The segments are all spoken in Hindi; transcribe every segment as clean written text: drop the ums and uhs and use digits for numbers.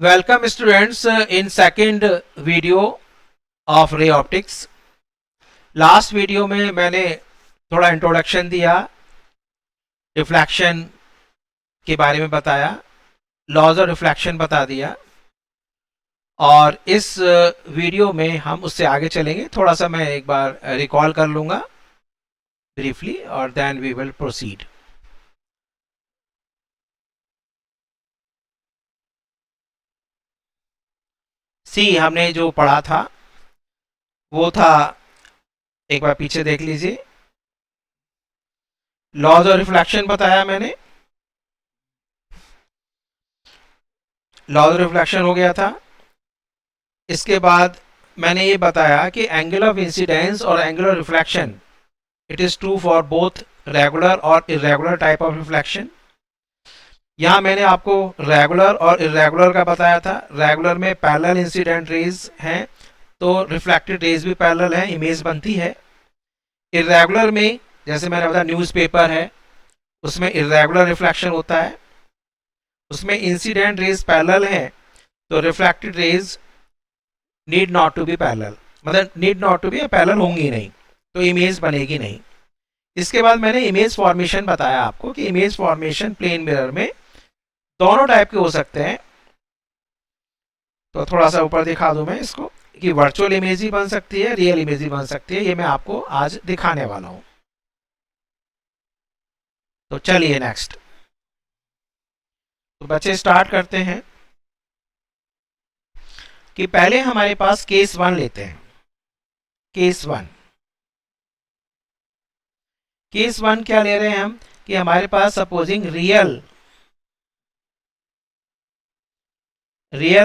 Welcome students in second video of ray optics. Last video में मैंने थोड़ा इंट्रोडक्शन दिया, रिफ्लेक्शन के बारे में बताया, लॉज ऑफ रिफ्लेक्शन बता दिया और इस वीडियो में हम उससे आगे चलेंगे। थोड़ा सा मैं एक बार रिकॉल कर लूँगा ब्रीफली और देन वी विल प्रोसीड। सी हमने जो पढ़ा था वो था, एक बार पीछे देख लीजिए, लॉज ऑफ रिफ्लेक्शन बताया मैंने, लॉज ऑफ रिफ्लेक्शन हो गया था। इसके बाद मैंने ये बताया कि एंगल ऑफ इंसिडेंस और angle of reflection it is true for both regular और इरेगुलर टाइप ऑफ रिफ्लेक्शन। यहाँ मैंने आपको रेगुलर और इरेगुलर का बताया था। रेगुलर में पैरेलल इंसिडेंट रेज हैं तो रिफ्लेक्टेड रेज भी पैरेलल है, इमेज बनती है। इरेगुलर में जैसे मैंने बताया न्यूज़पेपर है, उसमें इरेगुलर रिफ्लेक्शन होता है, उसमें इंसिडेंट रेज पैरेलल है तो reflected rays need not to be parallel, मतलब need not to be parallel होंगी नहीं तो इमेज बनेगी नहीं। इसके बाद मैंने इमेज फॉर्मेशन बताया आपको कि इमेज फॉर्मेशन प्लेन मिरर में दोनों टाइप के हो सकते हैं। तो थोड़ा सा ऊपर दिखा दूं मैं इसको कि वर्चुअल इमेज ही बन सकती है, रियल इमेज ही बन सकती है। ये मैं आपको आज दिखाने वाला हूं। तो चलिए नेक्स्ट, तो बच्चे स्टार्ट करते हैं कि पहले हमारे पास केस 1 लेते हैं। केस 1, केस 1 क्या ले रहे हैं हम कि हमारे पास सपोजिंग रियल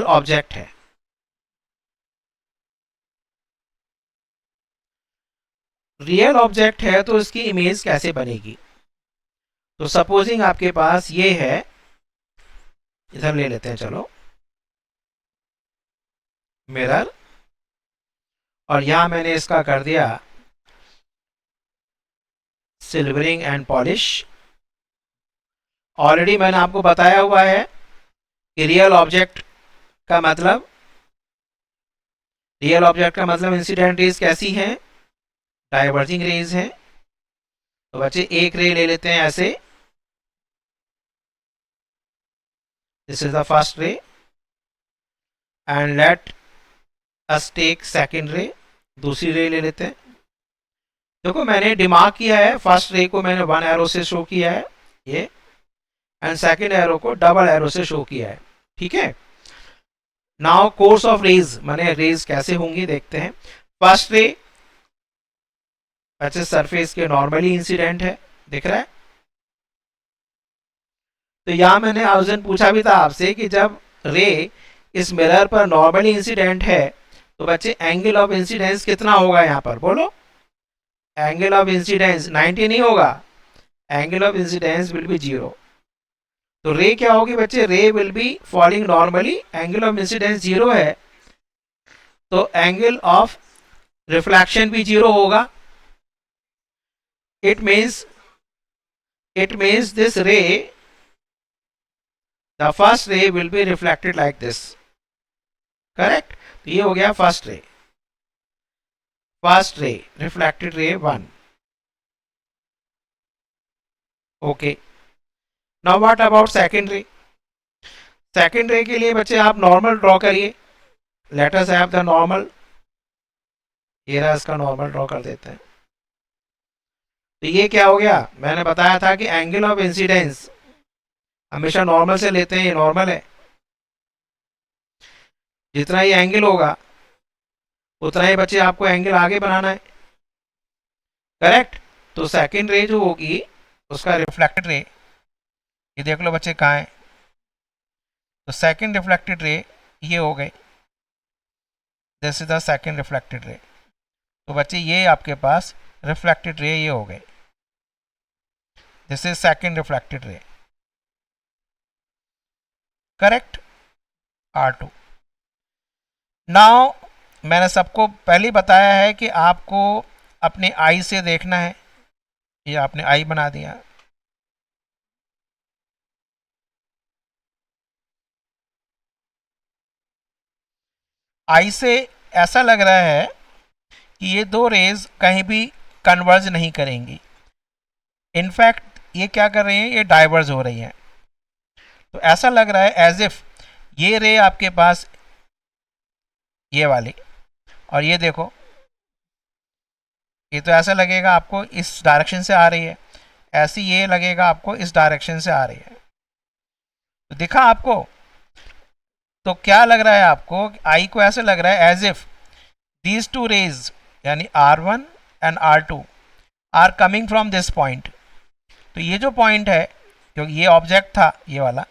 ऑब्जेक्ट है। रियल ऑब्जेक्ट है तो इसकी इमेज कैसे बनेगी। तो सपोजिंग आपके पास ये है, इधर ले लेते हैं चलो, मिरर, और यहां मैंने इसका कर दिया सिल्वरिंग एंड पॉलिश। ऑलरेडी मैंने आपको बताया हुआ है कि रियल ऑब्जेक्ट का मतलब इंसिडेंट रेज कैसी हैं, डाइवर्जिंग रेज हैं। तो बच्चे एक रे ले लेते हैं ऐसे, this is the first ray and let us take second ray. दूसरी रे ले लेते हैं। देखो मैंने दिमाग किया है, फर्स्ट रे को मैंने 1 एरो से शो किया है ये, एंड सेकंड एरो को डबल एरो से शो किया है। ठीक है, नाउ कोर्स ऑफ रेज माने रेज कैसे होंगी देखते हैं। फर्स्ट रे अच्छे सरफेस के नॉर्मली इंसिडेंट है, दिख रहा है। तो यहां मैंने आउजन पूछा भी था आपसे कि जब रे इस मिरर पर नॉर्मली इंसिडेंट है तो बच्चे एंगल ऑफ इंसिडेंस कितना होगा, यहां पर बोलो। एंगल ऑफ इंसिडेंस 90 नहीं होगा, angle of incidence will be 0। तो रे क्या होगी बच्चे, रे will be falling normally, angle of incidence 0 है तो एंगल ऑफ रिफ्लेक्शन भी 0 होगा। इट मीन्स दिस रे, द फर्स्ट रे will be reflected like this, correct. तो ये हो गया first ray, reflected ray 1। Okay, now what about second रे। सेकंड रे के लिए बच्चे आप नॉर्मल ड्रॉ करिए। Let us have the normal, ये रहा इसका नॉर्मल ड्रॉ कर देते हैं। तो ये क्या हो गया, मैंने बताया था कि एंगल ऑफ इंसिडेंस हमेशा नॉर्मल से लेते हैं, ये नॉर्मल है। जितना ही एंगल होगा उतना ही बच्चे आपको एंगल आगे बनाना है, करेक्ट। तो सेकंड रे जो होगी उसका रिफ्लेक्टेड रे, ये देख लो बच्चे कहाँ है। तो सेकंड रिफ्लेक्टेड रे ये हो गई, this is the second reflected ray. तो बच्चे ये आपके पास रिफ्लेक्टेड रे ये हो गए, this is second reflected ray, correct, R2। Now मैंने सबको पहले बताया है कि आपको अपने आई से देखना है, ये आपने आई बना दिया। आई से ऐसा लग रहा है कि ये दो रेज कहीं भी कन्वर्ज नहीं करेंगी, इनफैक्ट ये क्या कर रही हैं, ये डाइवर्ज हो रही हैं। तो ऐसा लग रहा है एज इफ ये रे आपके पास ये वाली, और ये देखो, ये तो ऐसा लगेगा आपको इस डायरेक्शन से आ रही है, ऐसी ये लगेगा आपको इस डायरेक्शन से आ रही है। तो दिखा आपको? तो क्या लग रहा है आपको, आई को ऐसे लग रहा है as if these two rays यानी R1 and R2 are coming from this point. तो ये जो पॉइंट है, क्योंकि ये ऑब्जेक्ट था ये वाला,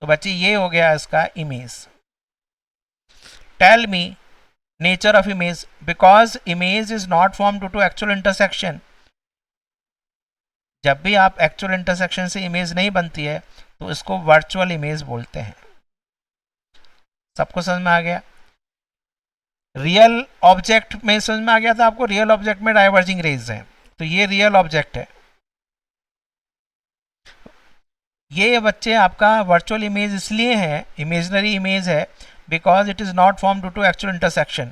तो बच्चे ये हो गया इसका image. Tell me nature of image, because image is not form due to actual intersection. जब भी आप एक्चुअल इंटरसेक्शन से इमेज नहीं बनती है तो इसको वर्चुअल इमेज बोलते हैं। सबको समझ में आ गया? रियल ऑब्जेक्ट में समझ में आ गया था आपको? रियल ऑब्जेक्ट में डाइवर्जिंग रेज है, तो ये रियल ऑब्जेक्ट है। ये बच्चे आपका वर्चुअल इमेज इसलिए है, इमेजनरी इमेज है, because it is not form due to actual intersection.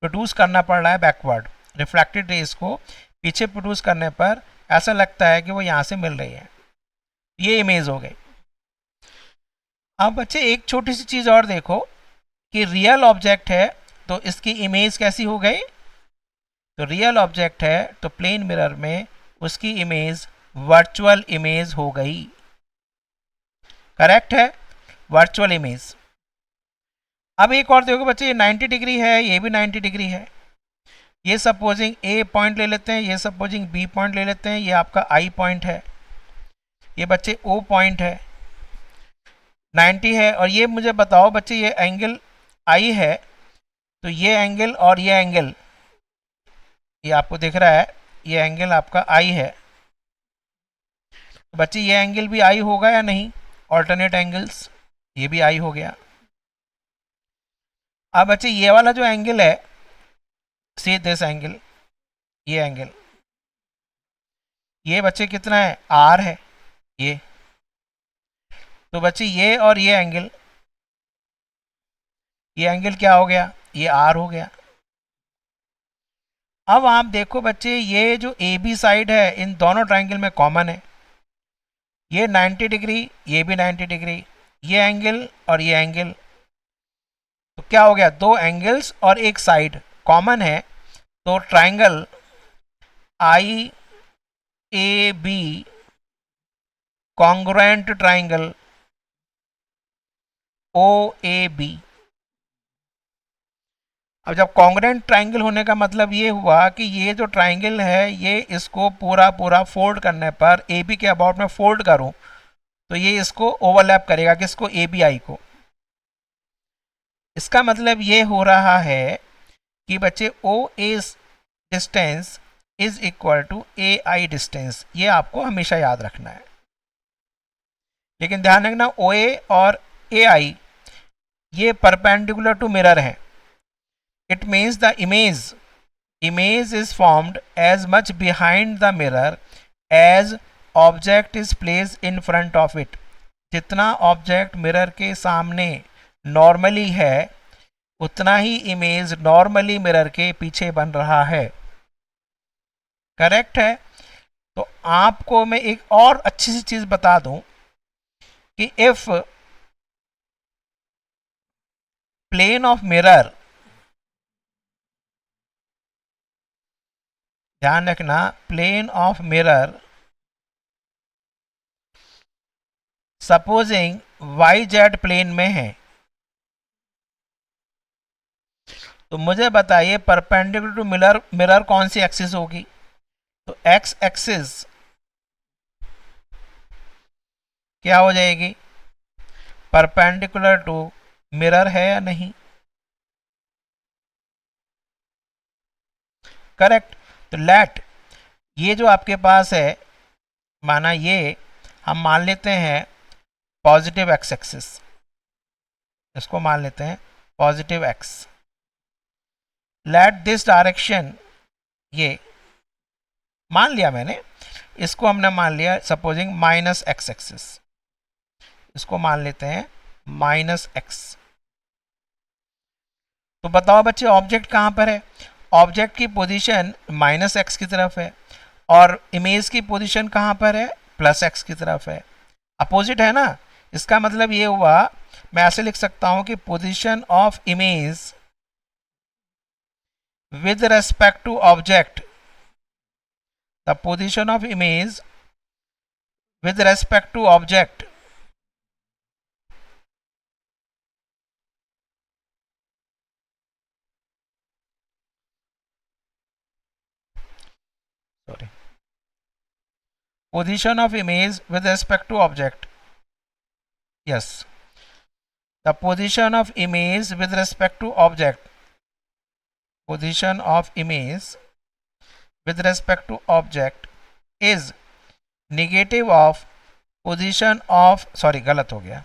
Produce करना पड़ रहा है बैकवर्ड, रिफ्लेक्टेड रेज को पीछे प्रोड्यूस करने पर ऐसा लगता है कि वो यहाँ से मिल रही है, ये इमेज हो गई। अब बच्चे एक छोटी सी चीज़ और देखो कि रियल ऑब्जेक्ट है तो इसकी इमेज कैसी हो गई? तो रियल ऑब्जेक्ट है तो प्लेन मिरर में उसकी इमेज वर्चुअल इमेज हो गई। करेक्ट है, वर्चुअल इमेज। अब एक और देखो बच्चे, ये 90 डिग्री है, ये भी 90 डिग्री है। ये सपोजिंग ए पॉइंट ले लेते हैं, ये सपोजिंग बी पॉइंट ले लेते हैं, ये आपका आई पॉइंट है, ये बच्चे ओ पॉइंट है, 90 है। और ये मुझे बताओ बच्चे, ये एंगल आई है, तो ये एंगल और ये एंगल, ये आपको दिख रहा है, ये एंगल आपका आई है, तो बच्चे ये एंगल भी आई होगा या नहीं? ऑल्टरनेट एंगल्स, ये भी आई हो गया। अब बच्चे ये वाला जो एंगल है, सी दिस एंगल, ये एंगल, ये बच्चे कितना है? आर है ये। तो बच्चे ये और ये एंगल क्या हो गया? ये आर हो गया। अब आप देखो बच्चे, ये जो ए बी साइड है इन दोनों ट्राइंगल में कॉमन है, ये 90 डिग्री, ये भी 90 डिग्री, ये एंगल और ये एंगल, तो क्या हो गया? दो एंगल्स और एक साइड कॉमन है, तो triangle I A B congruent triangle O A B. अब जब कॉन्ग्रुएंट ट्राइंगल होने का मतलब ये हुआ कि ये जो ट्राइंगल है, ये इसको पूरा पूरा फोल्ड करने पर, ए बी के अबाउट में फोल्ड करूं तो ये इसको ओवरलैप करेगा, किसको? ए बी आई को। इसका मतलब ये हो रहा है कि बच्चे O A distance is equal to A I distance, ये आपको हमेशा याद रखना है। लेकिन ध्यान रखना, ओ ए और ए आई ये परपेंडिकुलर टू मिरर है। It means the image is formed as much behind the mirror as object is placed in front of it। जितना ऑब्जेक्ट मिरर के सामने नॉर्मली है, उतना ही इमेज नॉर्मली मिरर के पीछे बन रहा है। करेक्ट है? तो आपको मैं एक और अच्छी सी चीज बता दूं कि इफ प्लेन ऑफ मिरर, ध्यान रखना, plane of mirror supposing Y Z plane में है, तो मुझे बताइए परपेंडिकुलर टू मिरर कौन सी एक्सिस होगी? तो एक्स एक्सिस क्या हो जाएगी? परपेंडिकुलर टू मिरर है या नहीं? करेक्ट। तो लेट, ये जो आपके पास है, माना ये हम मान लेते हैं पॉजिटिव एक्स एक्सिस, इसको मान लेते हैं positive x. Let this direction, ये मान लिया मैंने, इसको हमने मान लिया सपोजिंग माइनस एक्स एक्सिस, इसको मान लेते हैं माइनस एक्स। तो बताओ बच्चे ऑब्जेक्ट कहाँ पर है? ऑब्जेक्ट की पोजीशन -x की तरफ है और इमेज की पोजीशन कहाँ पर है? +x की तरफ है। अपोजिट है ना, इसका मतलब ये हुआ, मैं ऐसे लिख सकता हूं कि position of image with respect to object, the position of image with respect to object sorry position of image with respect to object, yes, the position of image with respect to object, position of image with respect to object is negative of position of, sorry गलत हो गया,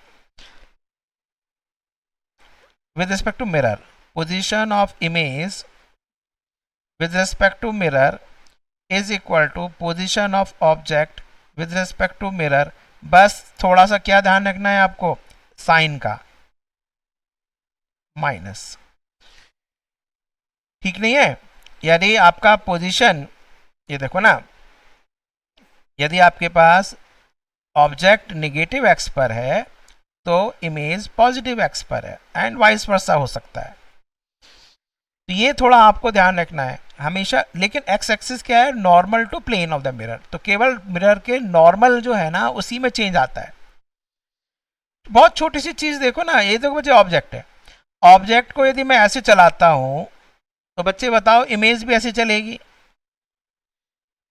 with respect to mirror, position of image with respect to mirror is equal to position of object with respect to mirror। बस थोड़ा सा क्या ध्यान रखना है आपको, साइन का, माइनस, ठीक नहीं है? यदि आपका पोजीशन, ये देखो ना, यदि आपके पास ऑब्जेक्ट नेगेटिव एक्स पर है तो इमेज पॉजिटिव एक्स पर है, एंड वाइस वर्सा हो सकता है। तो ये थोड़ा आपको ध्यान रखना है हमेशा। लेकिन एक्स एक्सिस क्या है? Normal to plane of the mirror, तो केवल मिरर के नॉर्मल जो है ना उसी में चेंज आता है। बहुत छोटी सी चीज देखो ना, ये देखो बच्चे ऑब्जेक्ट है, ऑब्जेक्ट को यदि मैं ऐसे चलाता हूं तो बच्चे बताओ इमेज भी ऐसे चलेगी,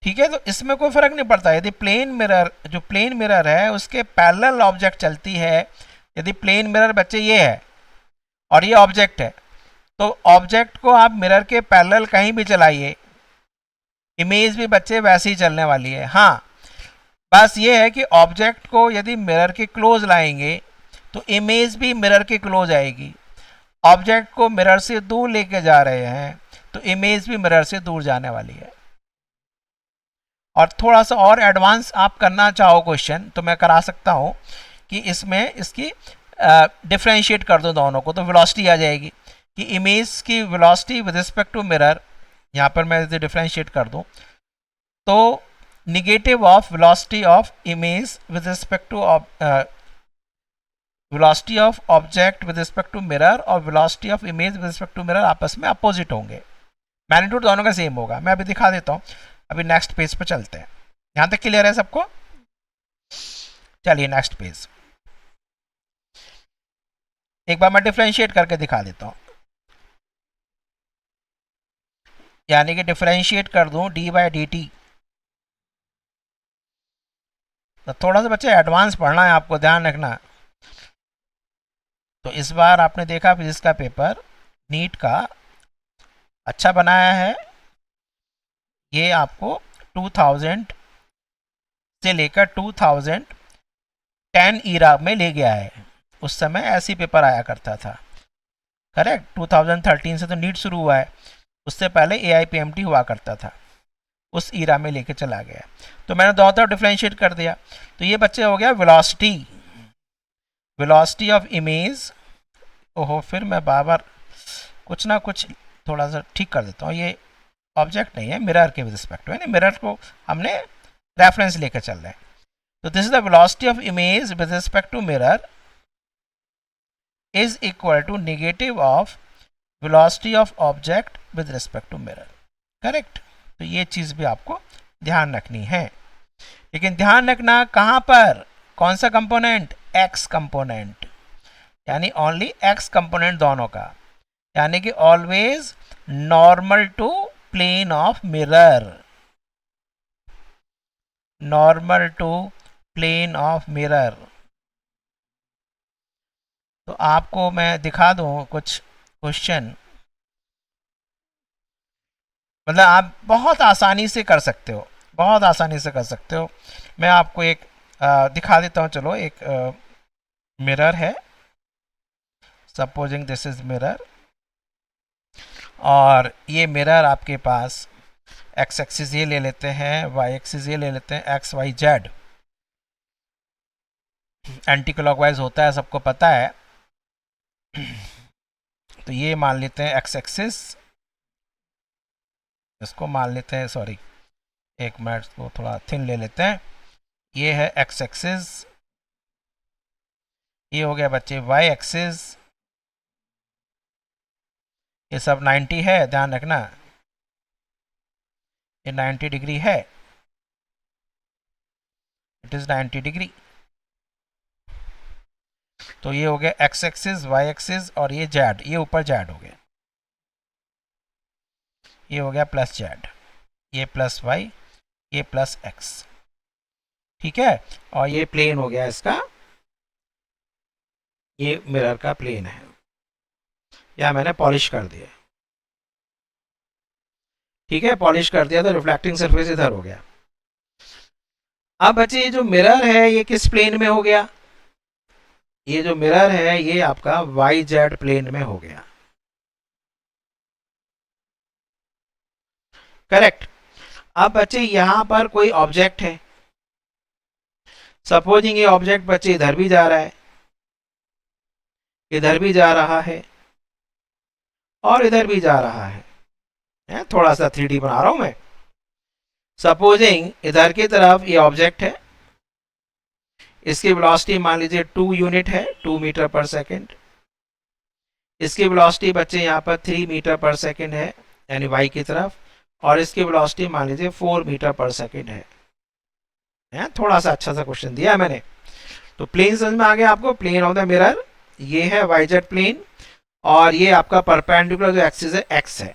ठीक है? तो इसमें कोई फर्क नहीं पड़ता। यदि प्लेन मिरर, जो प्लेन मिरर है उसके पैरेलल ऑब्जेक्ट चलती है, यदि प्लेन मिरर बच्चे ये है और ये ऑब्जेक्ट है, तो ऑब्जेक्ट को आप मिरर के पैरेलल कहीं भी चलाइए, इमेज भी बच्चे वैसे ही चलने वाली है। हाँ, बस ये है कि ऑब्जेक्ट को यदि मिरर के क्लोज लाएंगे तो इमेज भी मिरर के क्लोज आएगी। ऑब्जेक्ट को मिरर से दूर लेके जा रहे हैं तो इमेज भी मिरर से दूर जाने वाली है। और थोड़ा सा और एडवांस आप करना चाहो क्वेश्चन तो मैं करा सकता हूँ कि इसमें इसकी डिफ्रेंशिएट कर दो दोनों को, तो वेलोसिटी आ जाएगी कि इमेज की velocity with respect to mirror, यहाँ पर मैं इसे डिफ्रेंशिएट कर दूँ तो negative of velocity of image with respect to velocity of object with respect to mirror और velocity of image with respect to mirror आपस में अपोजिट होंगे, मैग्नीट्यूड दोनों का सेम होगा। मैं अभी दिखा देता हूँ, अभी नेक्स्ट पेज पे चलते हैं। यहां तक क्लियर है सबको? चलिए नेक्स्ट पेज, एक बार मैं डिफरेंशिएट करके दिखा देता हूं, यानी कि डिफरेंशिएट कर दूं डी बाई डी टी। तो थोड़ा सा बच्चे एडवांस पढ़ना है आपको, ध्यान रखना। तो इस बार आपने देखा फिजिक्स का पेपर नीट का अच्छा बनाया है, ये आपको 2000 से लेकर 2010 ईरा में ले गया है। उस समय ऐसी पेपर आया करता था, करेक्ट? 2013 से तो नीट शुरू हुआ है, उससे पहले AIPMT हुआ करता था, उस ईरा में लेके चला गया। तो मैंने दोनों तरफ डिफरेंशिएट कर दिया, तो ये बच्चे हो गया वेलोसिटी, वेलोसिटी ऑफ इमेज। ओहो, फिर मैं बार बार कुछ ना कुछ थोड़ा सा ठीक कर देता हूँ। ये ऑब्जेक्ट नहीं है, मिरर के रिस्पेक्ट में, मिरर को हमने रेफरेंस लेकर चल रहे हैं। तो this is the velocity of image with respect to mirror is equal to negative of velocity of object with respect to mirror, correct? तो ये चीज भी आपको ध्यान रखनी है, लेकिन ध्यान रखना कहां पर, कौन सा कंपोनेंट? एक्स कंपोनेंट, यानी ओनली एक्स कंपोनेंट दोनों का, यानी कि always normal to plane of mirror, normal to plane of mirror. तो आपको मैं दिखा दूं कुछ क्वेश्चन, मतलब आप बहुत आसानी से कर सकते हो, बहुत आसानी से कर सकते हो। मैं आपको एक दिखा देता हूँ। चलो, एक मिरर है, सपोजिंग दिस इज मिरर, और ये मिरर आपके पास एक्स एक्सिस ये ले लेते हैं, वाई एक्सिस ये ले लेते हैं, X Y Z anticlockwise होता है, सबको पता है। तो ये मान लेते हैं एक्स एक्सिस, इसको मान लेते हैं, सॉरी एक मिनट को थोड़ा थिन ले लेते हैं, ये है एक्स एक्सिस, ये हो गया बच्चे वाई एक्सिस, ये सब 90 है, ध्यान रखना ये 90 डिग्री है, इट इज 90 डिग्री। तो ये हो गया एक्स एक्सिस, वाई एक्सिस, और ये जेड, ये ऊपर जेड हो गया, ये हो गया प्लस जेड, ये प्लस वाई, ये प्लस एक्स, ठीक है। और ये प्लेन हो गया इसका, ये मिरर का प्लेन है, या मैंने पॉलिश कर दिया, ठीक है, पॉलिश कर दिया तो रिफ्लेक्टिंग सरफेस इधर हो गया। अब बच्चे ये जो मिरर है ये किस प्लेन में हो गया, ये जो मिरर है ये आपका वाई जेड प्लेन में हो गया, करेक्ट। अब बच्चे यहां पर कोई ऑब्जेक्ट है, सपोजिंग ये ऑब्जेक्ट बच्चे इधर भी जा रहा है, इधर भी जा रहा है, और इधर भी जा रहा है, थोड़ा सा 3D बना रहा हूं मैं। सपोजिंग इधर की तरफ ये ऑब्जेक्ट है, इसकी वेलोसिटी मान लीजिए 2 यूनिट है, 2 मीटर पर सेकेंड, इसकी वेलोसिटी बच्चे यहाँ पर 3 मीटर पर सेकेंड है, यानी वाई की तरफ, और इसकी वेलोसिटी मान लीजिए 4 मीटर पर सेकेंड है। थोड़ा सा अच्छा सा क्वेश्चन दिया है मैंने। तो प्लेन समझ में आ गया आपको, प्लेन ऑफ द मिरर ये है वाई जेड प्लेन, और ये आपका परपेंडिकुलर जो एक्सिस है एक्स है।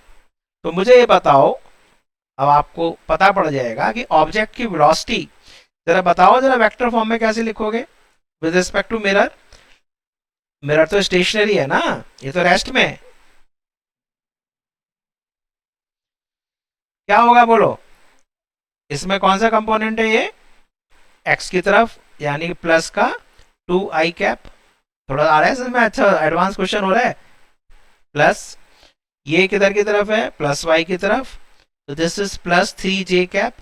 तो मुझे ये बताओ, अब आपको पता पड़ जाएगा कि ऑब्जेक्ट की वेलोसिटी जरा बताओ, जरा वेक्टर फॉर्म में कैसे लिखोगे with respect to mirror. Mirror तो स्टेशनरी है ना, ये तो रेस्ट में है। क्या होगा बोलो, इसमें कौन सा कंपोनेंट है, ये एक्स की तरफ, यानी प्लस का 2i कैप, थोड़ा आ रहा है इसमें, अच्छा एडवांस क्वेश्चन हो रहा है। प्लस ये किधर की तरफ है, प्लस वाई की तरफ, तो this is plus 3j cap,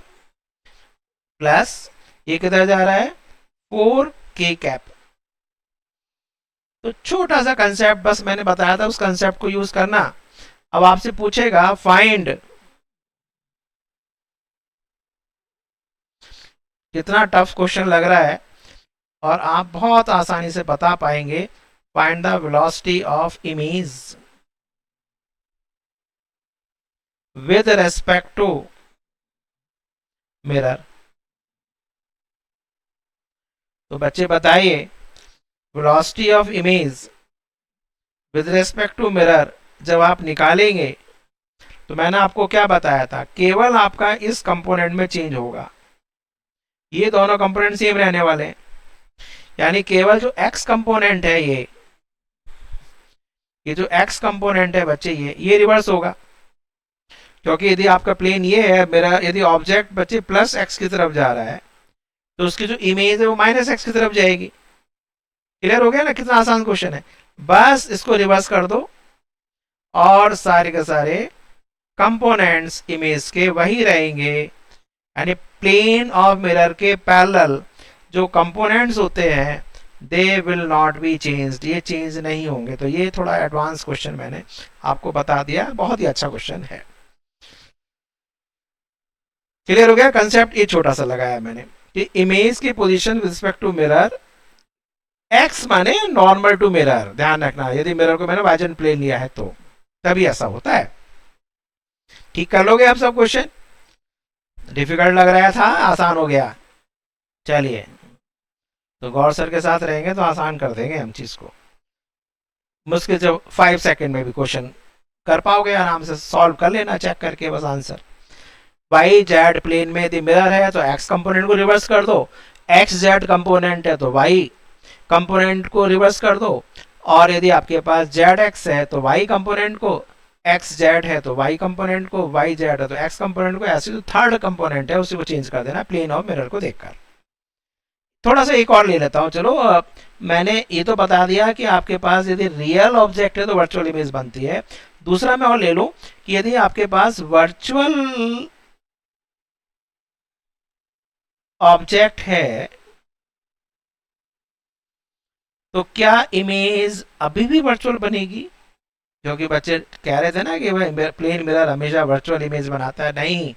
plus ये किधर जा रहा है 4k कैप। तो छोटा सा कंसेप्ट बस मैंने बताया था, उस कंसेप्ट को यूज करना। अब आपसे पूछेगा फाइंड, कितना टफ क्वेश्चन लग रहा है, और आप बहुत आसानी से बता पाएंगे। Find the velocity of image with respect to mirror. तो बच्चे बताइए, velocity of image with respect to mirror जब आप निकालेंगे, तो मैंने आपको क्या बताया था, केवल आपका इस कंपोनेंट में चेंज होगा, ये दोनों कंपोनेंट सेम रहने वाले हैं, यानी केवल जो x कंपोनेंट है, ये जो x कंपोनेंट है बच्चे, ये रिवर्स होगा, क्योंकि यदि आपका प्लेन ये है, मेरा यदि ऑब्जेक्ट बच्चे प्लस x की तरफ जा रहा है, तो उसकी जो इमेज है वो माइनस x की तरफ जाएगी। क्लियर हो गया ना, कितना आसान क्वेश्चन है। बस इसको रिवर्स कर दो और सारे के सारे कंपोनेंट्स इमेज के वही रहेंगे, यानी प्लेन ऑफ मिरर के पैरेलल जो कंपोनेंट्स होते हैं they will not be changed, ये चेंज नहीं होंगे। तो ये थोड़ा एडवांस क्वेश्चन मैंने आपको बता दिया, बहुत ही अच्छा क्वेश्चन है। क्लियर हो गया कंसेप्ट, ये छोटा सा लगाया मैंने कि इमेज की position with respect to mirror, X माने नॉर्मल टू मिरर, ध्यान रखना, यदि मिरर को मैंने वाइजन प्लेन लिया है तो तभी ऐसा होता है। ठीक कर लोगे आप सब क्वेश्चन, डिफिकल्ट लग रहा था, आसान हो गया। चलिए, तो गौर सर के साथ रहेंगे तो आसान कर देंगे हम चीज को। मुश्किल से 5 सेकंड में भी क्वेश्चन कर पाओगे, आराम से सॉल्व कर लेना चेक करके बस आंसर। वाई जेड प्लेन में यदि मिरर है तो एक्स कंपोनेंट को रिवर्स कर दो, एक्स जेड कंपोनेंट है तो वाई कंपोनेंट को रिवर्स कर दो, और यदि आपके पास जेड एक्स है तो वाई कंपोनेंट को, एक्स जेड है तो वाई कंपोनेंट को, वाई जेड है तो एक्स कंपोनेंट को, ऐसे जो थर्ड कंपोनेंट है उसी को चेंज कर देना प्लेन ऑफ मिरर को देखकर। थोड़ा सा एक और ले लेता हूं, चलो मैंने ये तो बता दिया कि आपके पास यदि रियल ऑब्जेक्ट है तो वर्चुअल इमेज बनती है। दूसरा मैं और ले लूं कि यदि आपके पास वर्चुअल ऑब्जेक्ट है तो क्या इमेज अभी भी वर्चुअल बनेगी? क्योंकि बच्चे कह रहे थे ना कि भाई प्लेन मिरर हमेशा वर्चुअल इमेज बनाता है, नहीं।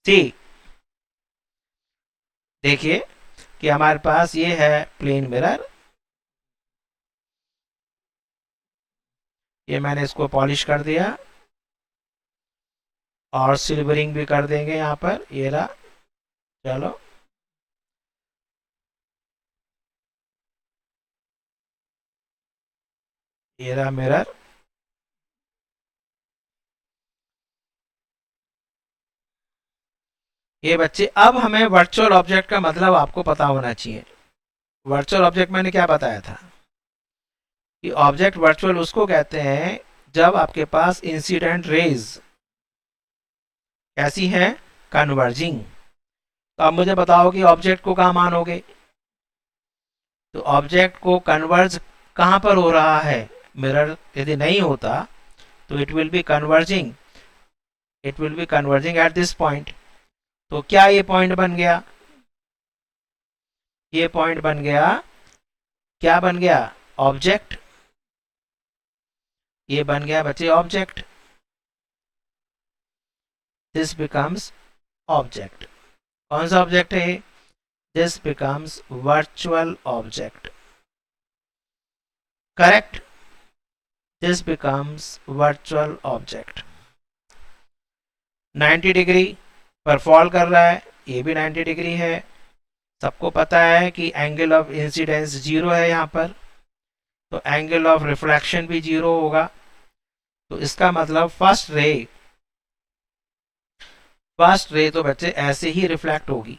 सी, देखिए कि हमारे पास ये है प्लेन मिरर, ये मैंने इसको पॉलिश कर दिया और सिल्वरिंग भी कर देंगे यहाँ पर, ये रहा। चलो, ये रहा मिरर। ये बच्चे, अब हमें वर्चुअल ऑब्जेक्ट का मतलब आपको पता होना चाहिए। वर्चुअल ऑब्जेक्ट मैंने क्या बताया था कि ऑब्जेक्ट वर्चुअल उसको कहते हैं जब आपके पास इंसिडेंट रेज कैसी हैं, कन्वर्जिंग। तो अब मुझे बताओ कि ऑब्जेक्ट को कहाँ मानोगे, तो ऑब्जेक्ट को कन्वर्ज कहाँ पर हो रहा है, मिरर यदि नहीं होता तो it will B converging, it will B converging at this point. तो क्या ये पॉइंट बन गया, ये पॉइंट बन गया, क्या बन गया, ऑब्जेक्ट। ये बन गया बच्चे ऑब्जेक्ट, दिस बिकम्स ऑब्जेक्ट। कौन सा ऑब्जेक्ट है, this becomes virtual object, correct, this becomes virtual object. 90 degree पर फॉल कर रहा है, ये भी 90 डिग्री है। सबको पता है कि एंगल ऑफ इंसिडेंस जीरो है यहाँ पर, तो एंगल ऑफ रिफ्लेक्शन भी जीरो होगा। तो इसका मतलब फर्स्ट रे तो बच्चे ऐसे ही रिफ्लेक्ट होगी।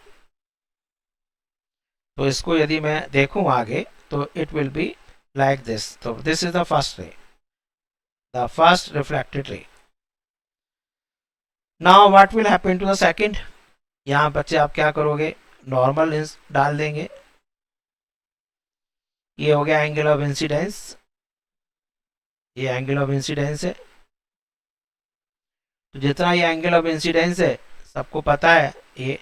तो इसको यदि मैं देखूं आगे तो it will be like this. तो this is the first ray, the first reflected ray. Now what will happen to the second, यहाँ बच्चे आप क्या करोगे, नॉर्मल डाल देंगे। ये हो गया एंगल ऑफ इंसिडेंस, ये एंगल ऑफ इंसिडेंस है। तो जितना ये एंगल ऑफ इंसिडेंस है सबको पता है, ये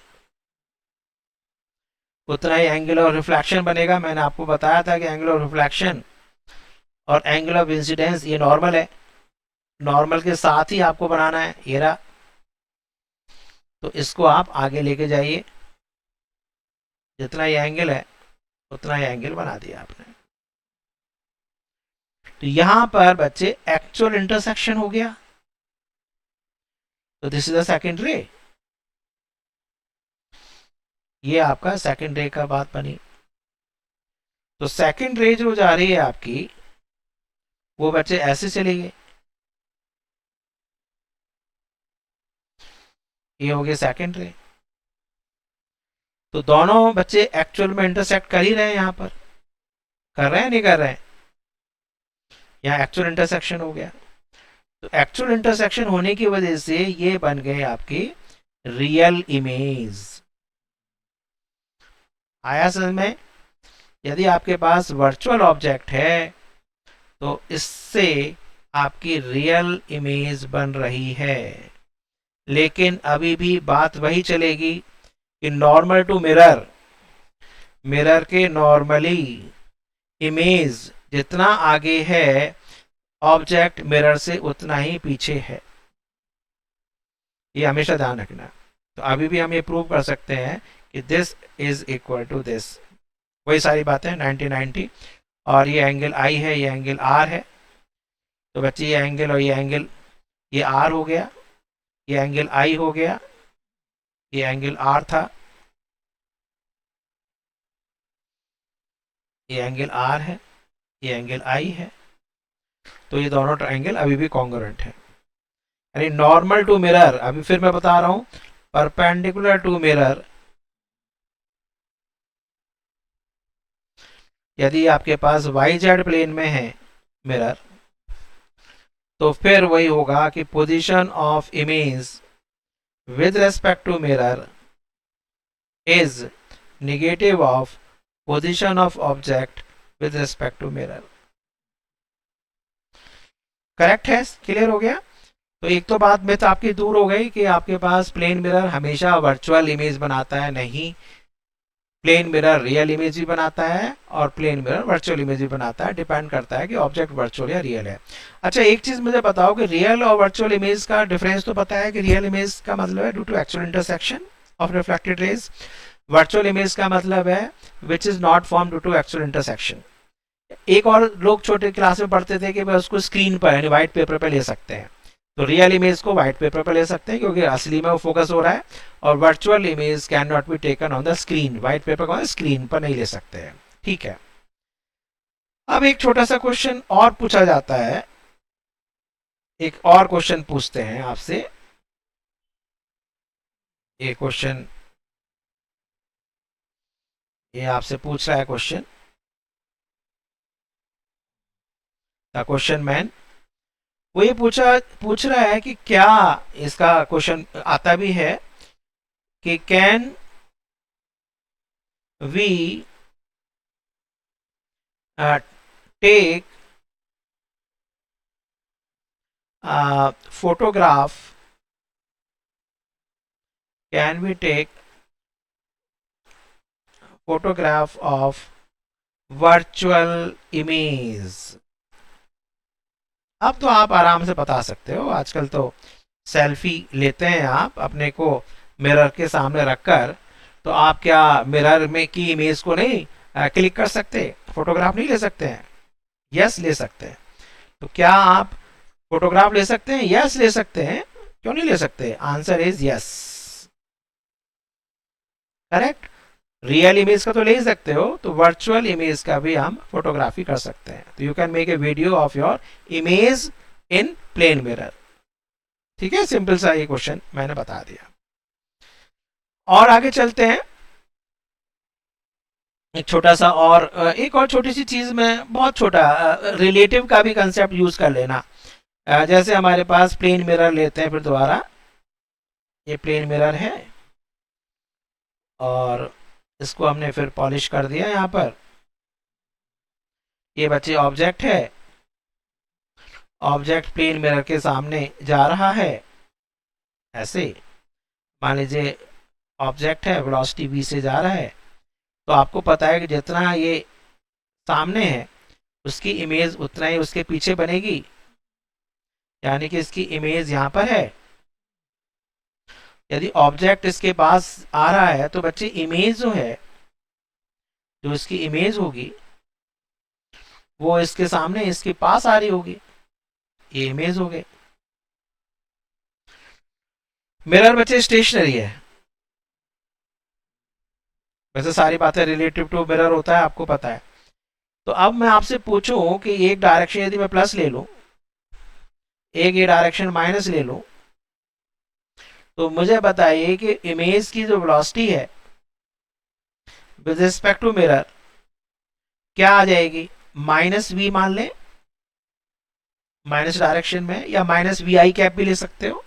उतना ही एंगल ऑफ रिफ्लेक्शन बनेगा। मैंने आपको बताया था कि एंगल ऑफ रिफ्लेक्शन और एंगल ऑफ इंसिडेंस ये नॉर्मल है, नॉर्मल के साथ ही आपको बनाना है, ये रहा। तो इसको आप आगे लेके जाइए, जितना ये एंगल है उतना ही एंगल बना दिया आपने। तो यहां पर बच्चे एक्चुअल इंटरसेक्शन हो गया। तो दिस इज द सेकंड रे, ये आपका सेकंड रे का बात बनी। तो सेकंड रे जो जा रही है आपकी, वो बच्चे ऐसे चली गई, ये हो गया सेकंड रे। तो दोनों बच्चे एक्चुअल में इंटरसेक्ट कर ही रहे हैं, यहां पर कर रहे हैं नहीं कर रहे हैं, यहाँ एक्चुअल इंटरसेक्शन हो गया। तो एक्चुअल इंटरसेक्शन होने की वजह से ये बन गए आपकी रियल इमेज। आया समझ में, यदि आपके पास वर्चुअल ऑब्जेक्ट है तो इससे आपकी रियल इमेज बन रही है। लेकिन अभी भी बात वही चलेगी कि नॉर्मल टू मिरर, मिरर के नॉर्मली इमेज जितना आगे है ऑब्जेक्ट मिरर से उतना ही पीछे है, ये हमेशा ध्यान रखना। तो अभी भी हम ये प्रूव कर सकते हैं कि this is equal to this, वही सारी बातें 90-90। और ये एंगल आई है, ये एंगल आर है। तो बच्चे ये एंगल और ये एंगल, ये आर हो गया, ये एंगल आई हो गया, ये एंगल आर था, ये एंगल आर है, ये एंगल आई है। तो ये दोनों ट्रायंगल अभी भी कॉन्ग्रुएंट है। यानी नॉर्मल टू मिरर, अभी फिर मैं बता रहा हूं, परपेंडिकुलर टू मिरर यदि आपके पास YZ प्लेन में है मिरर, तो फिर वही होगा कि position of image with respect to mirror is negative of position of object with respect to mirror. Correct है, क्लियर हो गया। तो एक तो बात में तो आपकी दूर हो गई कि आपके पास प्लेन मिरर हमेशा वर्चुअल इमेज बनाता है, नहीं, प्लेन मिरर रियल इमेज भी बनाता है और प्लेन मिरर वर्चुअल इमेज भी बनाता है, डिपेंड करता है कि ऑब्जेक्ट वर्चुअल या रियल है। अच्छा, एक चीज मुझे बताओ कि रियल और वर्चुअल इमेज का डिफरेंस तो पता है कि रियल इमेज का मतलब है due to actual intersection of reflected rays, virtual image का मतलब है which is not form due to actual intersection. एक और लोग छोटे क्लास में पढ़ते थे कि उसको स्क्रीन पर यानी व्हाइट पेपर पे ले सकते हैं, तो रियल इमेज को व्हाइट पेपर पर ले सकते हैं क्योंकि असली में वो फोकस हो रहा है, और virtual image can not be taken on the screen, white paper को स्क्रीन पर नहीं ले सकते हैं। ठीक है, अब एक छोटा सा क्वेश्चन और पूछा जाता है, एक और क्वेश्चन पूछते हैं आपसे। ये क्वेश्चन, ये आपसे पूछ रहा है क्वेश्चन, द क्वेश्चन मैन, वो ये पूछ रहा है कि क्या, इसका क्वेश्चन आता भी है कि can we take photograph, can we take photograph of virtual image। अब तो आप आराम से बता सकते हो, आजकल तो सेल्फी लेते हैं आप अपने को मिरर के सामने रखकर, तो आप क्या मिरर में की इमेज को नहीं क्लिक कर सकते, फोटोग्राफ नहीं ले सकते हैं? यस, ले सकते हैं। तो क्या आप फोटोग्राफ ले सकते हैं? यस, ले सकते हैं। क्यों नहीं ले सकते? Answer is yes, correct. Real image का तो ले ही सकते हो, तो वर्चुअल इमेज का भी हम फोटोग्राफी कर सकते हैं। तो you can make a video of your image in plane mirror. ठीक है, सिंपल सा ये क्वेश्चन मैंने बता दिया। और आगे चलते हैं, एक छोटा सा और एक और छोटी सी चीज में, बहुत छोटा रिलेटिव का भी कंसेप्ट यूज कर लेना। जैसे हमारे पास प्लेन मिरर लेते हैं, फिर दोबारा ये प्लेन मिरर है और इसको हमने फिर पॉलिश कर दिया। यहाँ पर ये बच्चे ऑब्जेक्ट है, ऑब्जेक्ट प्लेन मिरर के सामने जा रहा है, ऐसे मान लीजिए ऑब्जेक्ट है, वेलोसिटी v से जा रहा है, तो आपको पता है कि जितना ये सामने है उसकी इमेज उतना ही उसके पीछे बनेगी, यानी कि इसकी इमेज यहाँ पर है। यदि ऑब्जेक्ट इसके पास आ रहा है तो बच्चे इमेज जो है, जो इसकी इमेज होगी वो इसके सामने इसके पास आ रही होगी, ये इमेज हो गई। मिरर बच्चे स्टेशनरी है, वैसे सारी बातें रिलेटिव टू मिरर होता है, आपको पता है। तो अब मैं आपसे पूछूं कि एक डायरेक्शन यदि मैं प्लस ले लूं, एक ये डायरेक्शन माइनस ले लूं, तो मुझे बताइए कि इमेज की जो वेलोसिटी है विद रिस्पेक्ट टू मिरर क्या आ जाएगी? माइनस वी मान लें, माइनस डायरेक्शन में, या माइनस वी आई कैप भी ले सकते हो।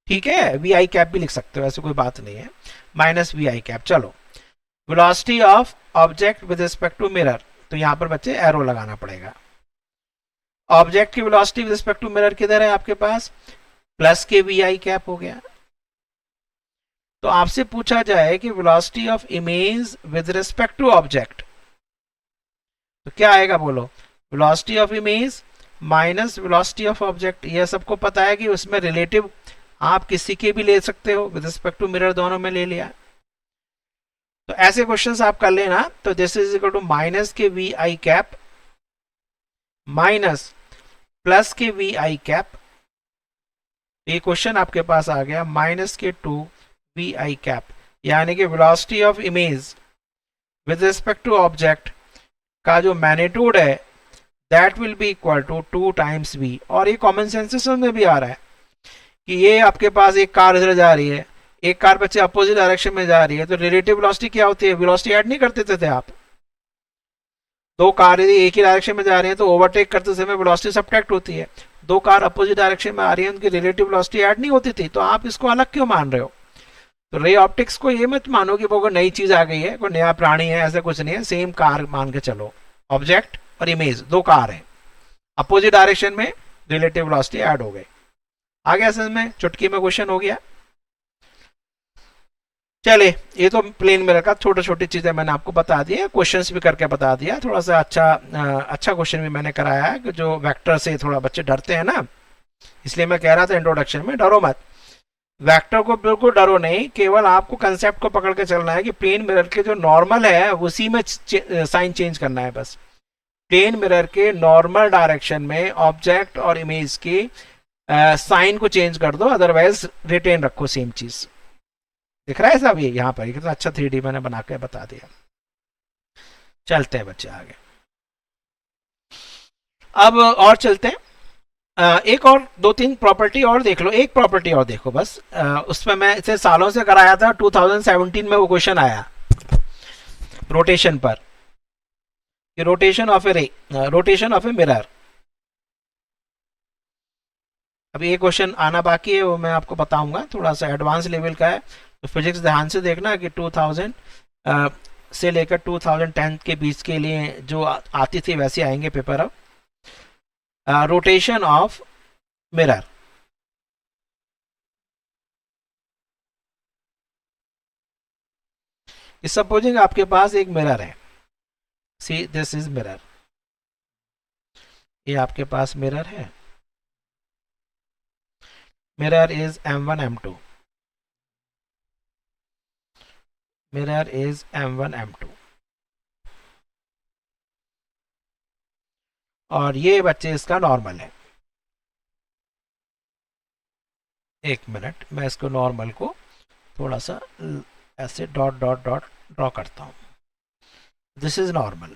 ठीक है, वी आई कैप भी लिख सकते हो, ऐसे कोई बात नहीं है, माइनस वी आई कैप। चलो, velocity of object with respect to mirror, तो यहां पर बच्चे एरो लगाना पड़ेगा। ऑब्जेक्ट की velocity with respect to mirror किधर है आपके पास? प्लस के वी आई कैप हो गया। तो आपसे पूछा जाए कि velocity of image with respect to object, तो क्या आएगा बोलो? Velocity of image minus velocity of object. यह सबको पता है कि उसमें रिलेटिव आप किसी के भी ले सकते हो, विद रिस्पेक्ट टू मिरर दोनों में ले लिया। तो ऐसे क्वेश्चंस आप कर लेना। तो this is equal to minus k v i cap minus plus के वी आई कैप। ये क्वेश्चन आपके पास आ गया माइनस के 2 वी आई कैप, यानी कि velocity of image with respect to object का जो मैग्नीट्यूड है that will be equal to 2 times v. और ये कॉमन सेंसेस में भी आ रहा है कि ये आपके पास एक कार इधर जा रही है, एक कार बच्चे अपोजिट डायरेक्शन में जा रही है, तो रिलेटिव वेलोसिटी क्या होती है? वेलोसिटी ऐड नहीं करते थे आप? दो कार यदि एक ही डायरेक्शन में जा रही है तो ओवरटेक करते समय वेलोसिटी सब्ट्रैक्ट होती है। दो कार अपोजिट डायरेक्शन में आ रही है, उनकी रिलेटिव वेलोसिटी ऐड नहीं होती थी, तो आप इसको अलग क्यों मान रहे हो? तो रे ऑप्टिक्स को ये मत मानो कि वो नई चीज आ गई है, कोई नया प्राणी है, ऐसा कुछ नहीं है। सेम कार मान के चलो, ऑब्जेक्ट और इमेज दो कार है, अपोजिट डायरेक्शन में रिलेटिव वेलोसिटी ऐड हो गई। आ गया समझ में? चुटकी में क्वेश्चन हो गया। चलिए, ये तो प्लेन मिरर का छोटी छोटी चीजें मैंने आपको बता दी है, क्वेश्चंस भी करके बता दिया, थोड़ा सा अच्छा क्वेश्चन भी मैंने कराया है कि जो वेक्टर से थोड़ा बच्चे डरते हैं ना, इसलिए मैं कह रहा था इंट्रोडक्शन में, डरो मत, वेक्टर को बिल्कुल डरो नहीं, केवल आपको कंसेप्ट को पकड़ के चलना है कि प्लेन मिरर के जो नॉर्मल है उसी में साइन चेंज करना है बस। प्लेन मिरर के नॉर्मल डायरेक्शन में ऑब्जेक्ट और इमेज की साइन को चेंज कर दो, अदरवाइज रिटेन रखो सेम चीज। दिख रहा है सब, ये यहाँ पर कितना अच्छा 3D मैंने बना के बता दिया। चलते हैं बच्चे आगे, अब और चलते हैं। एक और दो तीन प्रॉपर्टी और देख लो, एक प्रॉपर्टी और देखो बस, उसमें मैं इसे सालों से कराया था, 2017 में वो क्वेश्चन आया रोटेशन पर, रोटेशन ऑफ ए रे, रोटेशन ऑफ ए मिरर। अभी ये क्वेश्चन आना बाकी है, वो मैं आपको बताऊंगा, थोड़ा सा एडवांस लेवल का है, तो फिजिक्स ध्यान से देखना कि 2000 से लेकर 2010 के बीच के लिए जो आती थी वैसे आएंगे पेपर। अब रोटेशन ऑफ मिरर, सपोजिंग आपके पास एक मिरर है, सी दिस इज मिरर, ये आपके पास मिरर है, mirror is M1 M2, mirror is M1 M2, और ये बच्चे इसका नॉर्मल है। एक मिनट, मैं इसको नॉर्मल को थोड़ा सा ऐसे डॉट डॉट डॉट ड्रॉ करता हूं, दिस इज नॉर्मल।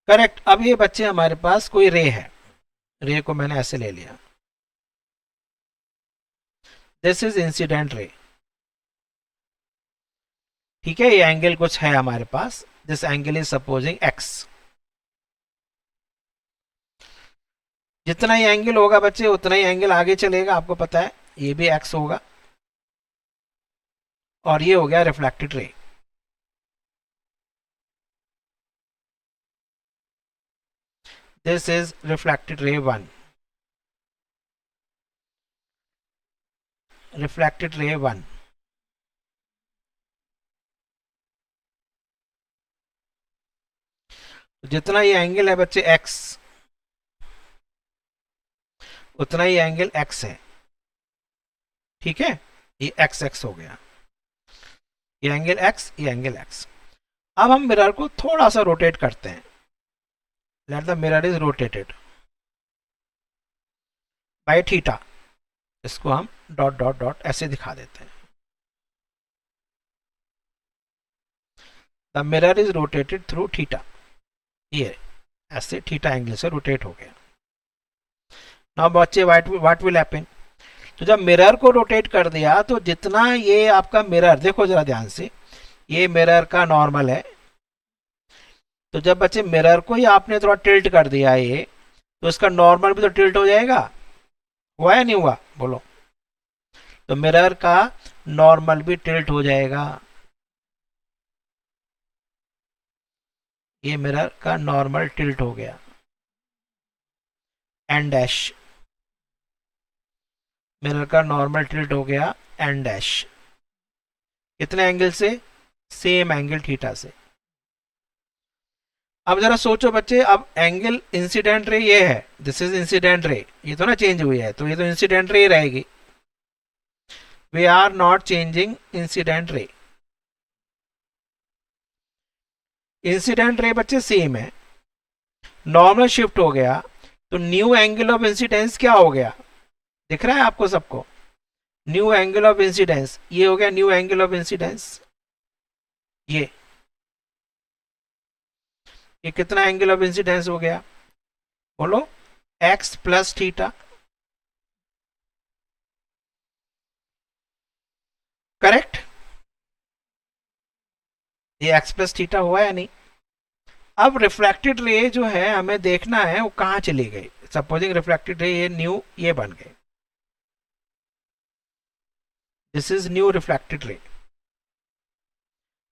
करेक्ट। अब ये बच्चे हमारे पास कोई रे है, रे को मैंने ऐसे ले लिया, दिस इज इंसिडेंट रे, ठीक है, ये एंगल कुछ है हमारे पास, this angle is supposing x, जितना ही एंगल होगा बच्चे उतना ही एंगल आगे चलेगा, आपको पता है, ये भी x होगा, और ये हो गया reflected ray, this is reflected ray 1, reflected ray 1, जितना ये एंगल है बच्चे x, उतना ही एंगल x है, ठीक है, ये x x हो गया, ये एंगल x, ये एंगल x। अब हम मिरर को थोड़ा सा रोटेट करते हैं, let the mirror is rotated by theta, इसको हम डॉट डॉट डॉट ऐसे दिखा देते हैं, the mirror is rotated through theta, ये ऐसे थीटा एंगल से रोटेट हो गया। नाउ बच्चे व्हाट विल हैपन, तो जब मिरर को रोटेट कर दिया तो जितना ये आपका मिरर, देखो जरा ध्यान से, ये मिरर का नॉर्मल है, तो जब बच्चे मिरर को ही आपने थोड़ा टिल्ट कर दिया ये, तो इसका नॉर्मल भी तो टिल्ट हो जाएगा, हुआ या नहीं हुआ बोलो, तो मिरर का नॉर्मल भी टिल्ट हो जाएगा, ये मिरर का नॉर्मल टिल्ट हो गया, एन डैश, मिरर का नॉर्मल टिल्ट हो गया एन डैश, कितने एंगल से, सेम एंगल थीटा से। अब जरा सोचो बच्चे, अब एंगल इंसिडेंट रे ये है, दिस इज इंसिडेंट रे, ये तो ना चेंज हुई है, तो ये तो इंसिडेंट रे रहेगी, we are not changing incident ray, incident ray बच्चे सेम है, नॉर्मल शिफ्ट हो गया, तो न्यू एंगल ऑफ इंसिडेंस क्या हो गया, दिख रहा है आपको सबको, न्यू एंगल ऑफ इंसिडेंस, ये हो गया न्यू एंगल ऑफ इंसिडेंस, ये कितना एंगल ऑफ इंसिडेंस हो गया बोलो, x प्लस थीटा, करेक्ट, ये x प्लस थीटा हुआ या नहीं। अब रिफ्लेक्टेड रे जो है हमें देखना है वो कहां चली गई, सपोजिंग रिफ्लेक्टेड रे ये न्यू ये बन गए, this is new reflected ray,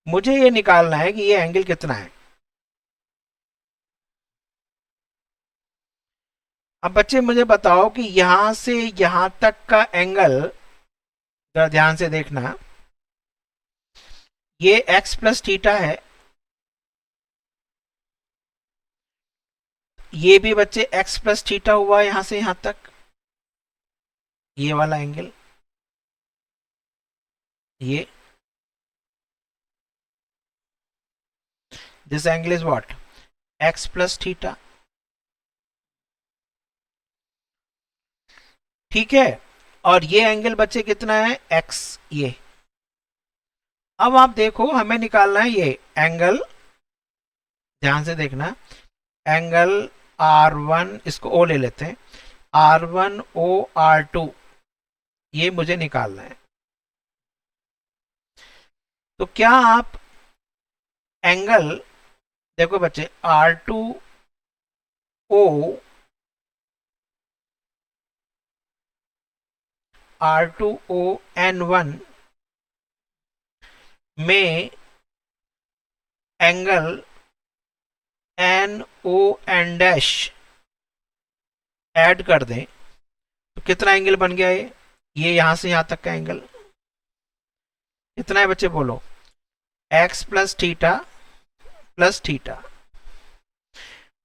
मुझे ये निकालना है कि ये एंगल कितना है। अब बच्चे मुझे बताओ कि यहां से यहां तक का एंगल, जरा ध्यान से देखना, ये x प्लस थीटा है, ये भी बच्चे x प्लस थीटा हुआ यहां से यहां तक, ये वाला एंगल, ये this angle is what, x plus theta. ठीक है, और ये एंगल बच्चे कितना है, x। ये अब आप देखो हमें निकालना है ये एंगल, ध्यान से देखना, एंगल R1, इसको O ले लेते हैं, R1 O R2, ये मुझे निकालना है। तो क्या आप एंगल देखो बच्चे, R2O N1 में एंगल NON डैश ऐड कर दें तो कितना एंगल बन गया ये यहां से यहां तक का एंगल कितना है बच्चे, बोलो, x plus theta plus theta.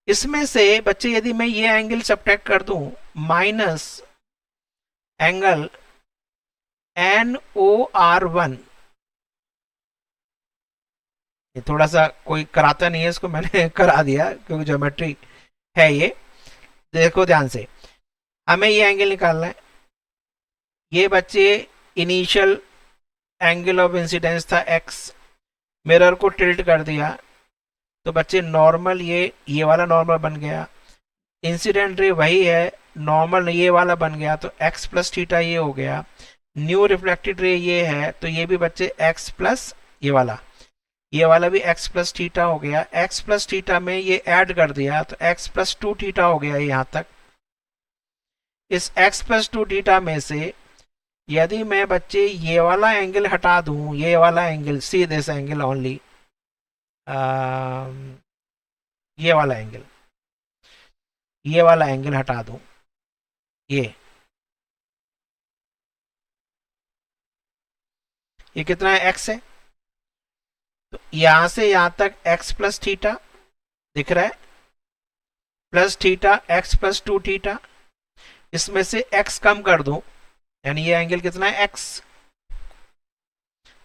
इसमें से बच्चे यदि मैं ये एंगल सब्ट्रैक्ट कर दूं माइनस एंगल NOR1, ये थोड़ा सा कोई कराता नहीं है इसको, मैंने करा दिया क्योंकि ज्योमेट्री है ये। देखो ध्यान से, हमें ये एंगल निकालना है। ये बच्चे इनिशियल एंगल ऑफ इंसिडेंस था x, मिरर को टिल्ट कर दिया तो बच्चे नॉर्मल ये वाला नॉर्मल बन गया, इंसिडेंट रे वही है, नॉर्मल ये वाला बन गया तो x प्लस थीटा ये हो गया, न्यू रिफ्लेक्टेड रे ये है तो ये भी बच्चे x प्लस ये वाला भी x प्लस थीटा हो गया। x प्लस थीटा में ये ऐड कर दिया तो x प्लस 2 थीटा हो गया यहां तक। इस x प्लस 2 थीटा में से यदि मैं बच्चे ये वाला एंगल हटा दूं, ये वाला angle, see this angle only, ये वाला एंगल हटा दूं, ये कितना है, x है, तो यहां से यहां तक x प्लस थीटा दिख रहा है, plus theta x plus 2 theta, इसमें से x कम कर दूं, यानी ये एंगल कितना है, x,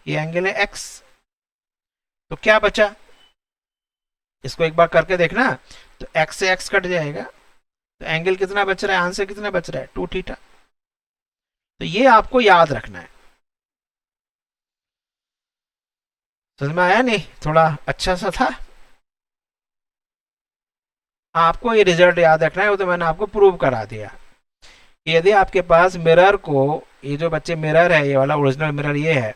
ये एंगल है x, तो क्या बचा, इसको एक बार करके देखना, तो x से x कट जाएगा तो एंगल कितना बच रहा है, आंसर कितना बच रहा है, 2 थीटा। तो ये आपको याद रखना है। समझ में आया नहीं, थोड़ा अच्छा सा था, आपको ये रिजल्ट याद रखना है, वो तो मैंने आपको प्रूव करा दिया। यदि आपके पास मिरर को, ये जो बच्चे मिरर है, ये वाला ओरिजिनल मिरर ये है,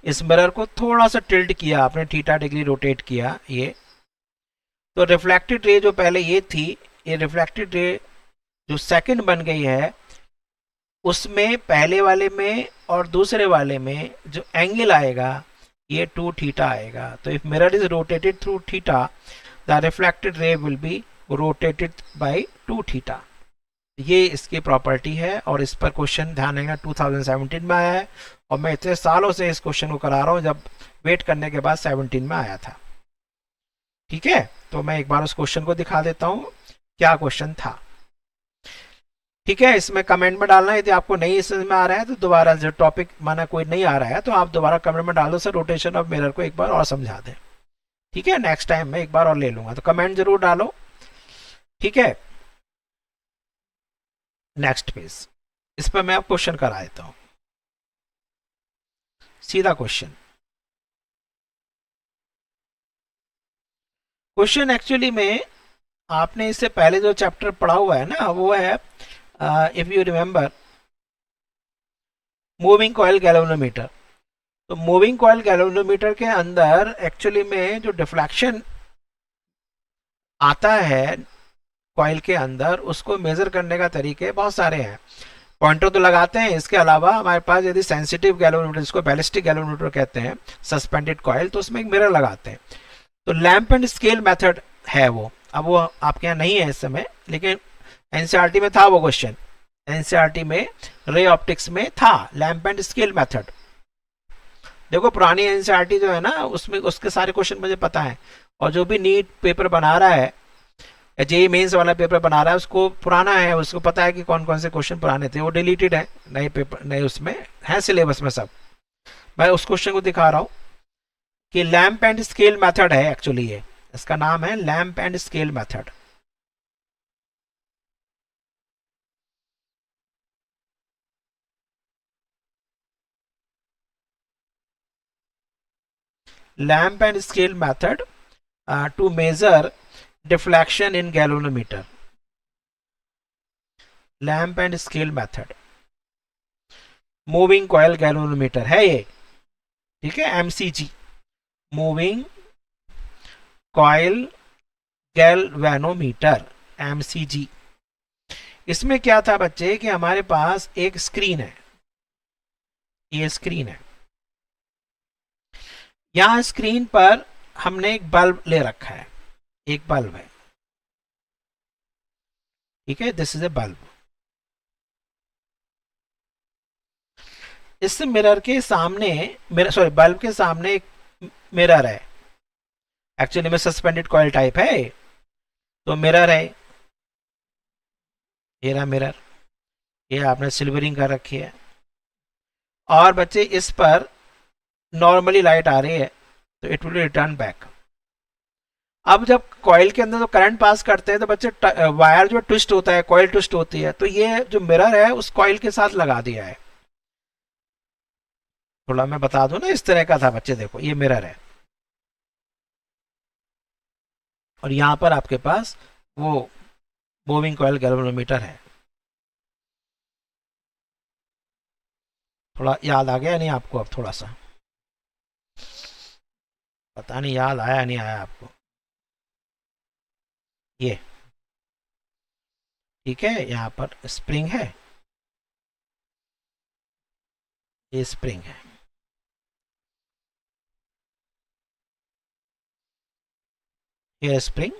इस मिरर को थोड़ा सा टिल्ट किया आपने, थीटा डिग्री रोटेट किया ये, तो रिफ्लेक्टेड रे जो पहले ये थी, ये रिफ्लेक्टेड रे जो सेकंड बन गई है, उसमें पहले वाले में और दूसरे वाले में जो एंगल आएगा ये 2 थीटा आएगा। तो if mirror is rotated through theta, the reflected ray will be rotated bye 2 theta. ये इसकी प्रॉपर्टी है और इस पर क्वेश्चन ध्यान देना 2017 में आया है, और मैं इतने सालों से इस क्वेश्चन को करा रहा हूँ, जब वेट करने के बाद 17 में आया था। ठीक है, तो मैं एक बार उस क्वेश्चन को दिखा देता हूँ क्या क्वेश्चन था। ठीक है, इसमें कमेंट में डालना, यदि आपको नहीं समझ में आ रहा है तो दोबारा, जो टॉपिक माना कोई नहीं आ रहा है तो आप दोबारा कमेंट में डाल दो, सर रोटेशन ऑफ मिरर को एक बार और समझा दें। ठीक है, नेक्स्ट टाइम मैं एक बार और ले लूंगा, तो कमेंट जरूर डालो। ठीक है, नेक्स्ट पेज, इस पर मैं आप क्वेश्चन करा देता हूं, सीधा क्वेश्चन। क्वेश्चन एक्चुअली में आपने इससे पहले जो चैप्टर पढ़ा हुआ है ना, वो है if you remember moving coil galvanometer. तो मूविंग कॉइल गैल्वेनोमीटर के अंदर एक्चुअली में जो डिफ्लेक्शन आता है कॉइल के अंदर, उसको मेजर करने का तरीके बहुत सारे हैं। पॉइंटर तो लगाते हैं, इसके अलावा हमारे पास यदि सेंसिटिव गैल्वेनोमीटर, जिसको बैलिस्टिक गैल्वेनोमीटर कहते हैं, सस्पेंडेड कॉइल, तो उसमें एक मिरर लगाते हैं। तो लैंप एंड स्केल मेथड है वो, अब वो आपके यहाँ नहीं है इस समय, लेकिन एनसीईआरटी में था वो क्वेश्चन, एनसीईआरटी में रे ऑप्टिक्स में था लैंप एंड स्केल मेथड। देखो पुरानी एनसीईआरटी जो है ना, उसमें उसके सारे क्वेश्चन मुझे पता है, और जो भी नीट पेपर बना रहा है या जेई मेंस वाला पेपर बना रहा है, उसको पुराना है, उसको पता है कि कौन कौन से क्वेश्चन पुराने थे, वो डिलीटेड है, नए पेपर नए उसमें है सिलेबस में सब। मैं उस क्वेश्चन को दिखा रहा हूँ कि लैंप एंड स्केल मेथड है एक्चुअली, ये इसका नाम है lamp and scale method. Lamp and scale method to measure deflection in galvanometer, lamp and scale method, moving coil galvanometer है ये, ठीक है, MCG, moving coil galvanometer, MCG. इसमें क्या था बच्चे कि हमारे पास एक स्क्रीन है, ये स्क्रीन है, यहां स्क्रीन पर हमने एक बल्ब ले रखा है, एक बल्ब है, ठीक है, दिस इज ए बल्ब। इस मिरर के सामने, सॉरी बल्ब के सामने एक मिरर है, एक्चुअली में सस्पेंडेड कॉइल टाइप है, तो मिरर है, ये रहा मिरर, ये आपने सिल्वरिंग कर रखी है, और बच्चे इस पर नॉर्मली लाइट आ रही है, तो इट विल रिटर्न बैक। अब जब कॉइल के अंदर तो करंट पास करते हैं तो बच्चे वायर जो ट्विस्ट होता है, कॉइल ट्विस्ट होती है, तो ये जो मिरर है उस कॉइल के साथ लगा दिया है। थोड़ा मैं बता दूं ना, इस तरह का था बच्चे, देखो ये मिरर है, और यहां पर आपके पास वो मूविंग कॉइल गैल्वेनोमीटर है। थोड़ा याद आ गया नहीं आपको? अब थोड़ा सा पता नहीं याद आया नहीं आया आपको, ये ठीक है, यहाँ पर स्प्रिंग है, ये स्प्रिंग है, ये स्प्रिंग,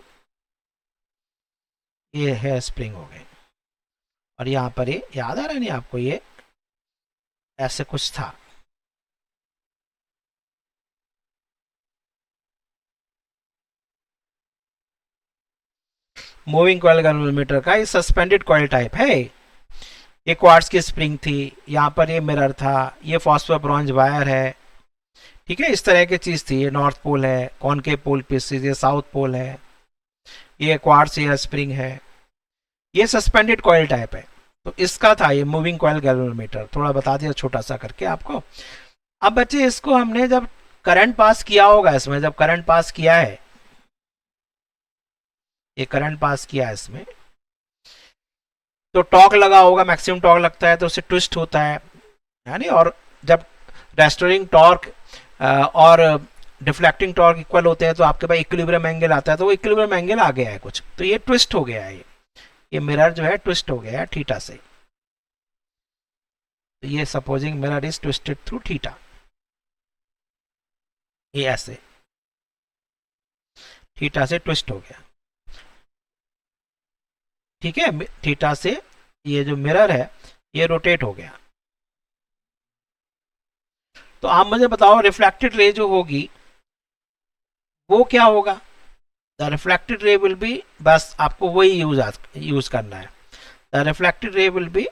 ये है स्प्रिंग हो गए, और यहाँ पर ये याद आ रहा नहीं आपको, ये ऐसे कुछ था, मूविंग कॉइल गैल्वेनोमीटर का, ये सस्पेंडेड कॉइल टाइप है, ये क्वार्ट्ज की स्प्रिंग थी, यहाँ पर ये मिरर था, ये फॉस्फर ब्रॉन्ज वायर है, ठीक है, इस तरह की चीज थी, ये नॉर्थ पोल है, कॉनकेव पोल पीसेस, ये साउथ पोल है, ये क्वार्ट्ज एयर स्प्रिंग है, ये सस्पेंडेड कॉइल टाइप है, तो इसका था ये मूविंग कॉइल गैल्वेनोमीटर। थोड़ा बता दिया छोटा सा करके आपको। अब बच्चे इसको हमने जब करंट पास किया होगा, इसमें जब करंट पास किया है, ये करंट पास किया है इसमें, तो टॉर्क लगा होगा, मैक्सिमम टॉर्क लगता है तो उससे ट्विस्ट होता है नहीं, और जब रेस्टोरिंग टॉर्क और डिफ्लेक्टिंग टॉर्क इक्वल होते हैं तो आपके पास इक्विलिब्रियम एंगल आता है, तो वो इक्विलिब्रियम एंगल आ गया है कुछ, तो ये ट्विस्ट हो गया है, ये मिरर जो है ट्विस्ट हो गया है थीटा से, तो ये supposing mirror is twisted through theta, ये ऐसे थीटा से ट्विस्ट हो गया, ठीक है, थीटा से ये जो मिरर है ये रोटेट हो गया। तो आप मुझे बताओ रिफ्लेक्टेड रे जो होगी वो क्या होगा? The reflected ray will be, बस आपको वही यूज करना है, the reflected ray will be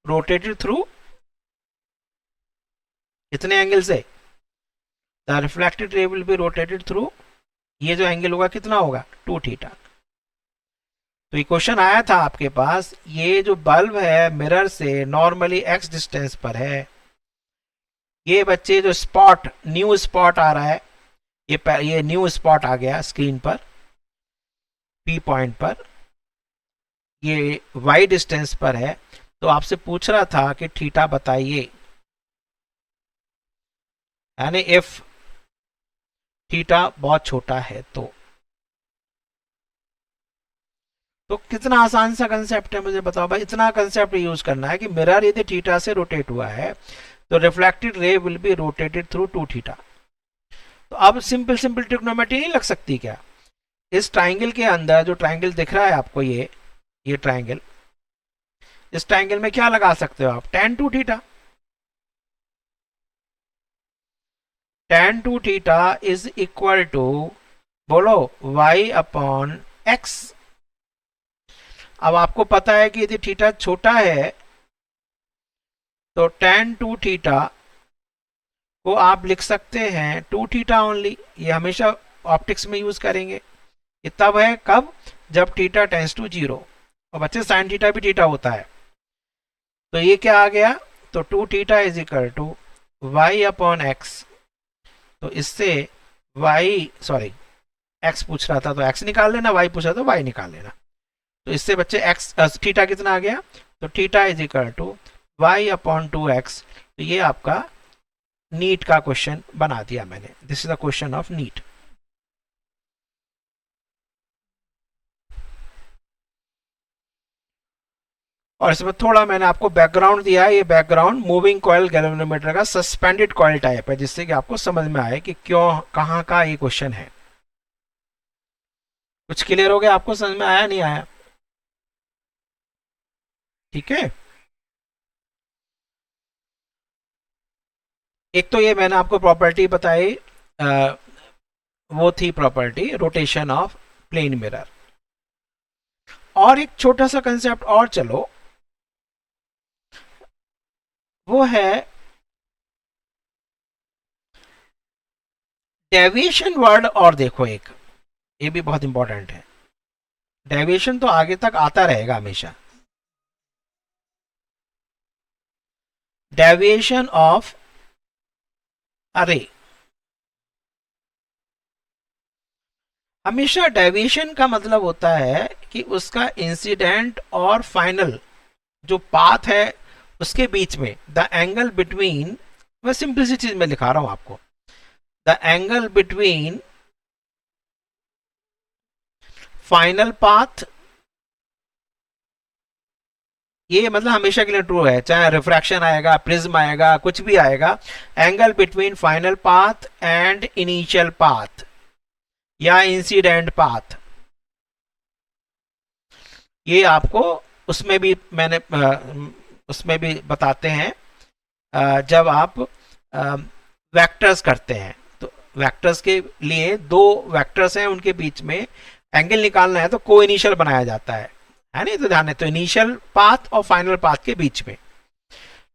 rotated through कितने एंगल से? The reflected ray will be rotated through, ये जो एंगल होगा कितना होगा? 2 थीटा। तो ये क्वेश्चन आया था आपके पास, ये जो बल्ब है मिरर से नॉर्मली एक्स डिस्टेंस पर है, ये बच्चे जो स्पॉट, न्यू स्पॉट आ रहा है, ये न्यू स्पॉट आ गया स्क्रीन पर पी पॉइंट पर, ये वाई डिस्टेंस पर है, तो आपसे पूछ रहा था कि थीटा बताइए, यानी इफ थीटा बहुत छोटा है तो कितना आसान सा कंसेप्ट है, मुझे बताओ भाई, इतना कंसेप्ट यूज करना है कि मिरर यदि थीटा से रोटेट हुआ है तो reflected ray will be rotated through 2 theta. तो अब सिंपल सिंपल ट्रिग्नोमेट्री नहीं लग सकती क्या? इस ट्राइंगल के अंदर जो ट्राइंगल दिख रहा है आपको, ये ट्राइंगल, इस ट्राइंगल में क्या लगा सकते हो आप, tan 2 theta. tan 2 theta is equal to, बोलो, y अपॉन x। अब आपको पता है कि यदि थीटा छोटा है तो tan 2 थीटा को आप लिख सकते हैं 2 थीटा ओनली। ये हमेशा ऑप्टिक्स में यूज करेंगे। ये तब है कब, जब थीटा टेंस टू 0। और बच्चे साइन थीटा भी थीटा होता है। तो ये क्या आ गया, तो 2 theta is equal to y upon x. तो इससे एक्स पूछ रहा था तो एक्स निकाल लेना, वाई पूछ रहा था वाई निकाल लेना। तो इससे बच्चे एक्स थीटा कितना आ गया, तो theta is equal to y upon 2x। तो ये आपका नीट का क्वेश्चन बना दिया मैंने। This is the question of NEET. और इसमें थोड़ा मैंने आपको बैकग्राउंड दिया है। ये बैकग्राउंड मूविंग कॉइल गैल्वेनोमीटर का सस्पेंडेड कॉइल टाइप है, जिससे कि आपको समझ में आए कि क्यों, कहाँ का ये क्वेश्चन है। कुछ क्लियर हो गया आपको, समझ में आया नहीं आया? ठीक है। एक तो ये मैंने आपको प्रॉपर्टी बताई, वो थी property rotation of plane mirror. और एक छोटा सा कंसेप्ट और चलो, वो है डेविएशन वर्ड। और देखो एक, ये भी बहुत इंपॉर्टेंट है। डेविएशन तो आगे तक आता रहेगा हमेशा। डेविएशन ऑफ अरे, हमेशा डेविएशन का मतलब होता है कि उसका इंसिडेंट और फाइनल जो पाथ है उसके बीच में द एंगल बिटवीन, मैं सिंपल सी चीज में लिखा रहा हूं आपको, the angle between final path. ये मतलब हमेशा के लिए ट्रू है, चाहे रिफ्रैक्शन आएगा, प्रिज्म आएगा, कुछ भी आएगा। Angle between final path and initial path या इंसिडेंट पाथ, ये आपको उसमें भी मैंने उसमें भी बताते हैं। जब आप वेक्टर्स करते हैं तो वेक्टर्स के लिए दो वेक्टर्स हैं, उनके बीच में एंगल निकालना है तो को इनिशियल बनाया जाता है नहीं? तो ध्यान है, तो इनिशियल पाथ और फाइनल पाथ के बीच में।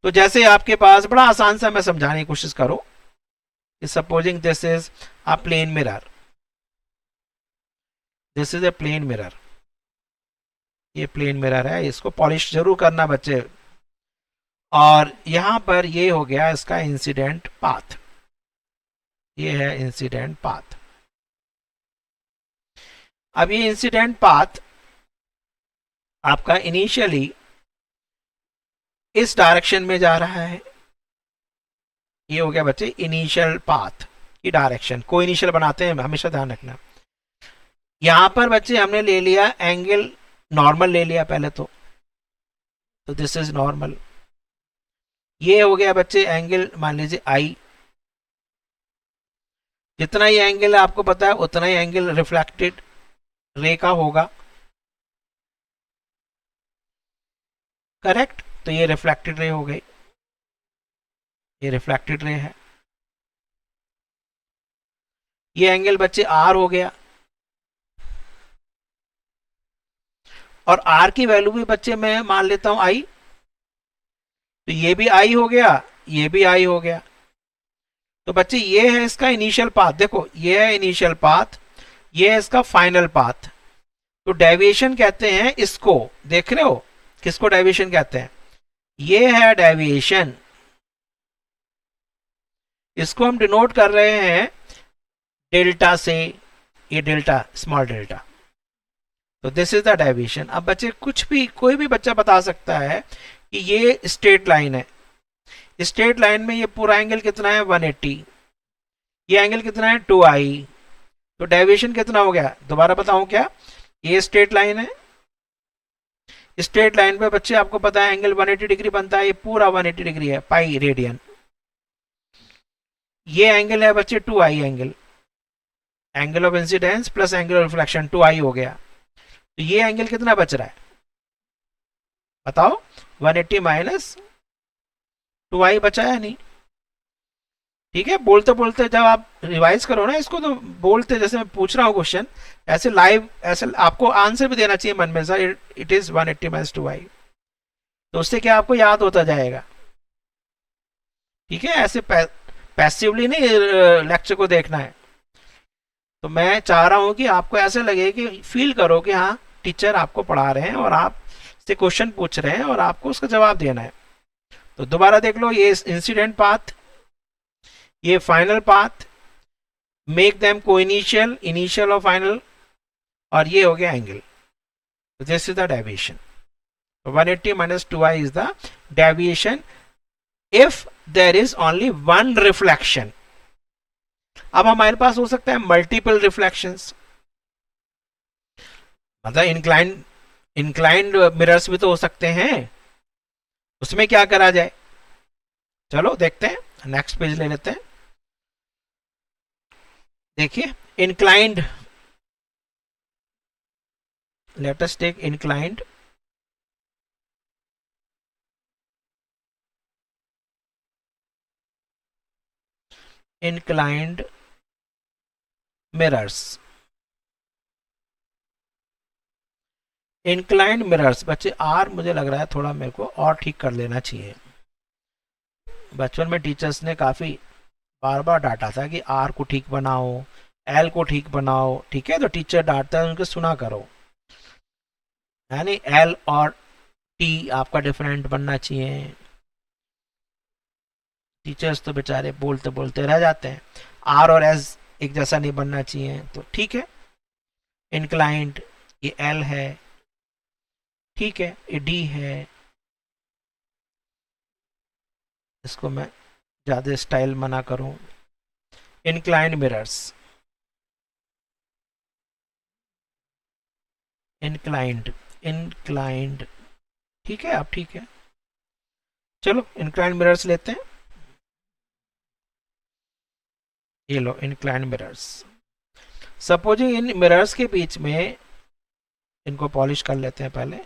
तो जैसे आपके पास बड़ा आसान सा मैं समझाने की कोशिश करूं कि supposing this is a plane mirror, this is a plane mirror. ये प्लेन मिरर है, इसको पॉलिश जरूर करना बच्चे। और यहां पर ये हो गया इसका इंसिडेंट पाथ, ये है इंसिडेंट पाथ। अब ये इंसिडेंट पाथ आपका इनिशियली इस डायरेक्शन में जा रहा है। ये हो गया बच्चे इनिशियल पाथ की डायरेक्शन। को इनिशियल बनाते हैं हमेशा ध्यान रखना। यहां पर बच्चे हमने ले लिया एंगल, नॉर्मल ले लिया पहले तो दिस इज नॉर्मल। ये हो गया बच्चे एंगल, मान लीजिए आई। जितना ही एंगल है आपको पता है उतना ही एंगल रिफ्लेक्टेड रे का होगा, करेक्ट? तो ये रिफ्लेक्टेड रे हो गई, ये रिफ्लेक्टेड रे है। ये एंगल बच्चे आर हो गया, और आर की वैल्यू भी बच्चे मैं मान लेता हूं आई। तो ये भी आई हो गया, ये भी आई हो गया। तो बच्चे ये है इसका इनिशियल पाथ, देखो ये है इनिशियल पाथ, ये है इसका फाइनल पाथ। तो डेविएशन कहते हैं इसको, देख रहे हो किसको डेविएशन कहते हैं? ये है डेविएशन, इसको हम डिनोट कर रहे हैं डेल्टा से, ये डेल्टा, स्मॉल डेल्टा। तो दिस इज द डेविएशन। अब बच्चे कुछ भी, कोई भी बच्चा बता सकता है कि ये स्ट्रेट लाइन है, स्ट्रेट लाइन में ये पूरा एंगल कितना है 180, ये एंगल कितना है 2i। तो डेविएशन कितना हो गया, दोबारा बताऊं क्या? ये स्ट्रेट लाइन है, स्ट्रेट लाइन पे बच्चे आपको पता है एंगल 180 डिग्री बनता है, ये पूरा 180 डिग्री है, पाई रेडियन। ये एंगल है बच्चे 2i angle, angle of incidence plus angle of reflection 2i हो गया। तो ये एंगल कितना बच रहा है बताओ, 180 माइनस 2i बचा है नहीं। ठीक है, बोलते बोलते जब आप रिवाइज करो ना इसको, तो बोलते जैसे मैं पूछ रहा हूँ क्वेश्चन, ऐसे लाइव ऐसे आपको आंसर भी देना चाहिए मन में, sir it is 180 minus 2i। तो उससे क्या आपको याद होता जाएगा। ठीक है, ऐसे पैसिवली नहीं लेक्चर को देखना है। तो मैं चाह रहा हूं कि आपको ऐसे लगे कि फील करो कि हाँ टीचर आपको पढ़ा रहे हैं और आप से क्वेश्चन पूछ रहे हैं और आपको उसका जवाब देना है। तो दोबारा देख लो, ये इंसिडेंट पाथ, ये फाइनल पाथ, मेक देम को इनिशियल, इनिशियल और फाइनल, और ये हो गया angle. This is the deviation. 180 minus 2i is the deviation if there is only one reflection। अब हमारे पास हो सकता है मल्टीपल रिफ्लेक्शंस, मतलब इंक्लाइंड मिरर्स भी तो हो सकते हैं। उसमें क्या करा जाए, चलो देखते हैं, नेक्स्ट पेज ले लेते हैं। देखिए inclined, let us take inclined, inclined mirrors। Inclined mirrors बच्चे, आर मुझे लग रहा है थोड़ा मेरे को और ठीक कर लेना चाहिए। बचपन में टीचर्स ने काफी बार बार डांटा था कि आर को ठीक बनाओ, एल को ठीक बनाओ। ठीक है, तो टीचर डांटता है उनको सुना करो, यानी एल और टी आपका डिफरेंट बनना चाहिए। टीचर्स तो बेचारे बोलते बोलते रह जाते हैं, आर और एस एक जैसा नहीं बनना चाहिए। तो ठीक है, इंक्लाइंड ये एल है, ठीक है, ये डी है। इसको मैं ज्यादा स्टाइल मना करूं, इंक्लाइंड मिरर्स, इंक्लाइंड, इंक्लाइंड, ठीक है, अब ठीक है। चलो इंक्लाइंड मिरर्स लेते हैं, ये लो इंक्लाइंड मिरर्स। सपोजिंग इन मिरर्स के बीच में, इनको पॉलिश कर लेते हैं पहले,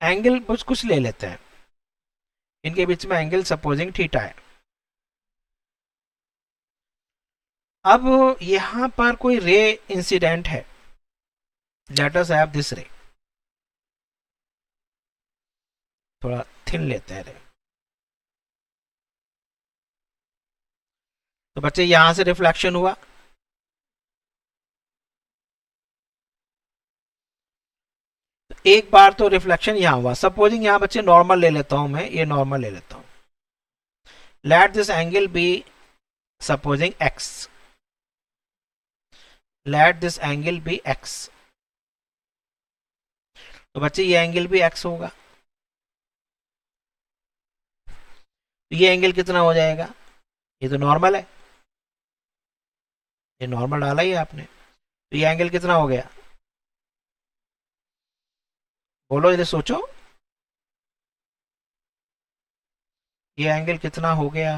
एंगल कुछ ले लेते हैं, इनके बीच में एंगल सपोजिंग थीटा है। अब यहां पर कोई रे इंसिडेंट है, लेट अस हैव दिस रे, थोड़ा थिन लेते हैं रे। तो बच्चे यहां से रिफ्लेक्शन हुआ, एक बार तो रिफ्लेक्शन यहां हुआ। सपोजिंग यहां बच्चे नॉर्मल ले लेता हूं मैं, ये नॉर्मल ले लेता हूं। Let this angle be supposing x, let this angle be x. तो बच्चे ये एंगल भी एक्स होगा, तो ये एंगल कितना हो जाएगा, ये तो नॉर्मल है, ये नॉर्मल डाला ही है आपने, तो ये एंगल कितना हो गया, बोलो इधर सोचो, ये एंगल कितना हो गया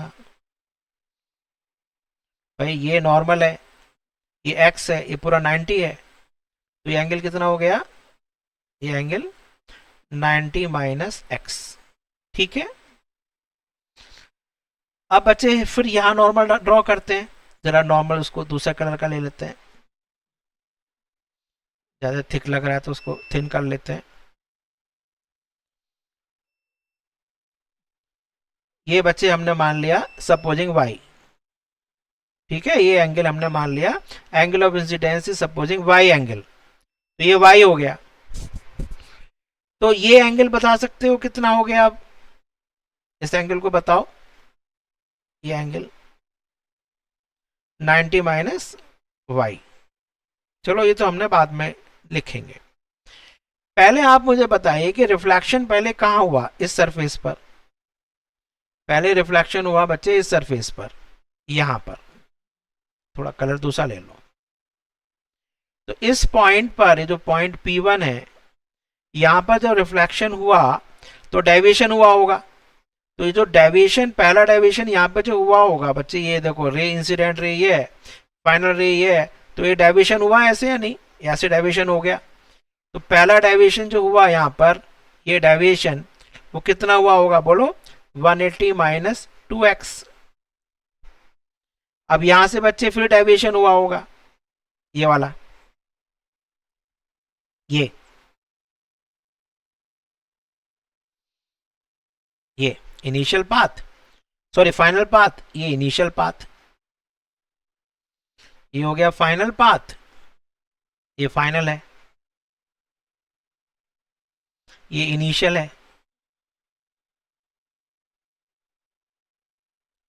भाई, ये नॉर्मल है, ये एक्स है, ये पूरा 90 है, तो ये एंगल कितना हो गया, ये एंगल 90 माइनस एक्स। ठीक है, अब बच्चे फिर यहां नॉर्मल ड्रॉ करते हैं, जरा नॉर्मल उसको दूसरा कलर का ले लेते हैं, ज्यादा थिक लग रहा है तो उसको थिन कर लेते हैं। ये बच्चे हमने मान लिया सपोजिंग y, ठीक है, ये एंगल हमने मान लिया angle of incidence is supposing y angle, तो ये y हो गया। तो ये एंगल बता सकते हो कितना हो गया, अब इस एंगल को बताओ, ये एंगल 90 माइनस y। चलो ये तो हमने बाद में लिखेंगे, पहले आप मुझे बताइए कि रिफ्लेक्शन पहले कहां हुआ, इस सरफेस पर, पहले रिफ्लेक्शन हुआ बच्चे इस सरफेस पर, यहां पर, थोड़ा कलर दूसरा ले लो। तो इस पॉइंट पर, ये जो पॉइंट P1 है, यहां पर जब रिफ्लेक्शन हुआ तो डेविएशन हुआ होगा, तो ये जो डेविएशन, पहला डेविएशन यहाँ पे जो हुआ होगा बच्चे, ये देखो रे इंसिडेंट रे ये है, फाइनल रे ये है, तो ये डेविएशन हुआ ऐसे या नहीं, ऐसे डेविएशन हो गया। तो पहला डेविएशन जो हुआ यहाँ पर, ये डेविएशन वो कितना हुआ होगा बोलो, 180 माइनस 2x। अब यहां से बच्चे फिर डेविएशन हुआ होगा, ये वाला, ये initial path, sorry final path, ये इनिशियल पाथ, ये हो गया फाइनल पाथ, ये फाइनल है, ये इनिशियल है।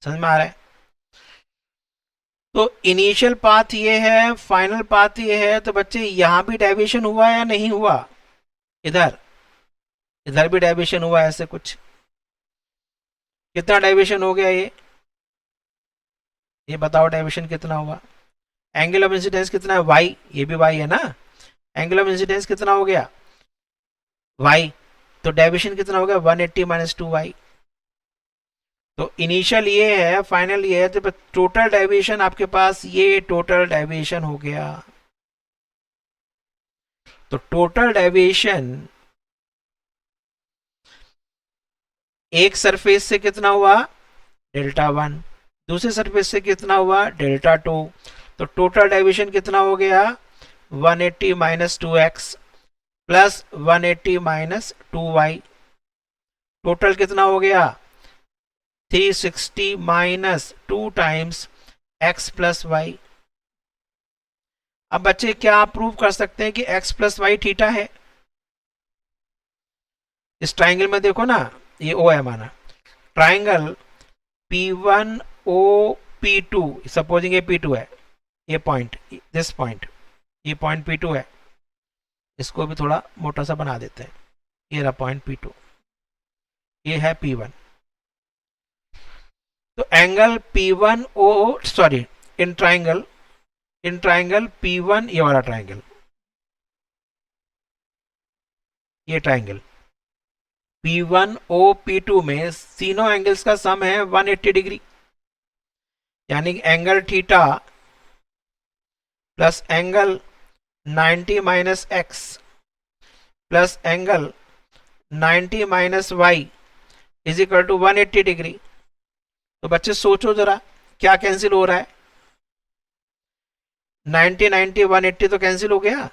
समझ में आ रहा है? तो इनिशियल पाथ ये है, फाइनल पाथ ये है, तो बच्चे यहां भी डेविएशन हुआ या नहीं हुआ, इधर इधर भी डेविएशन हुआ ऐसे कुछ, कितना डेविएशन हो गया ये बताओ, डेविएशन कितना हुआ। एंगल ऑफ इंसिडेंस कितना है, y, ये भी y है ना, एंगल ऑफ इंसिडेंस कितना हो गया y, तो डेविएशन कितना हो गया 180 माइनस 2y। तो इनिशियल ये है, फाइनल ये है, तो टोटल डेविएशन आपके पास ये टोटल डेविएशन हो गया। तो टोटल डेविएशन एक सरफेस से कितना हुआ, डेल्टा 1, दूसरे सरफेस से कितना हुआ, डेल्टा 2। तो टोटल डेविएशन कितना हो गया, 180 minus 2x plus 180 minus 2y। Total कितना हो गया, 360 minus 2 times x plus y. अब बच्चे क्या आप प्रूव कर सकते हैं कि x प्लस वाई थीटा है। इस ट्राइंगल में देखो ना, ये O है हमारा triangle P1 O P2, supposing ये P2 है, ये पॉइंट, दिस पॉइंट, ये पॉइंट P2 है, इसको भी थोड़ा मोटा सा बना देते हैं, ये रहा पॉइंट P2, ये है P1। तो angle P1 O, sorry in triangle P1, ये वाला ट्राइंगल, ये ट्राइंगल P1 O P2 में तीनों एंगल्स का सम है 180 डिग्री, यानी angle theta plus angle 90 minus x plus angle 90 minus y is equal to 180 degree. तो बच्चे सोचो जरा, क्या कैंसिल हो रहा है, 90 90 180 तो कैंसिल हो गया,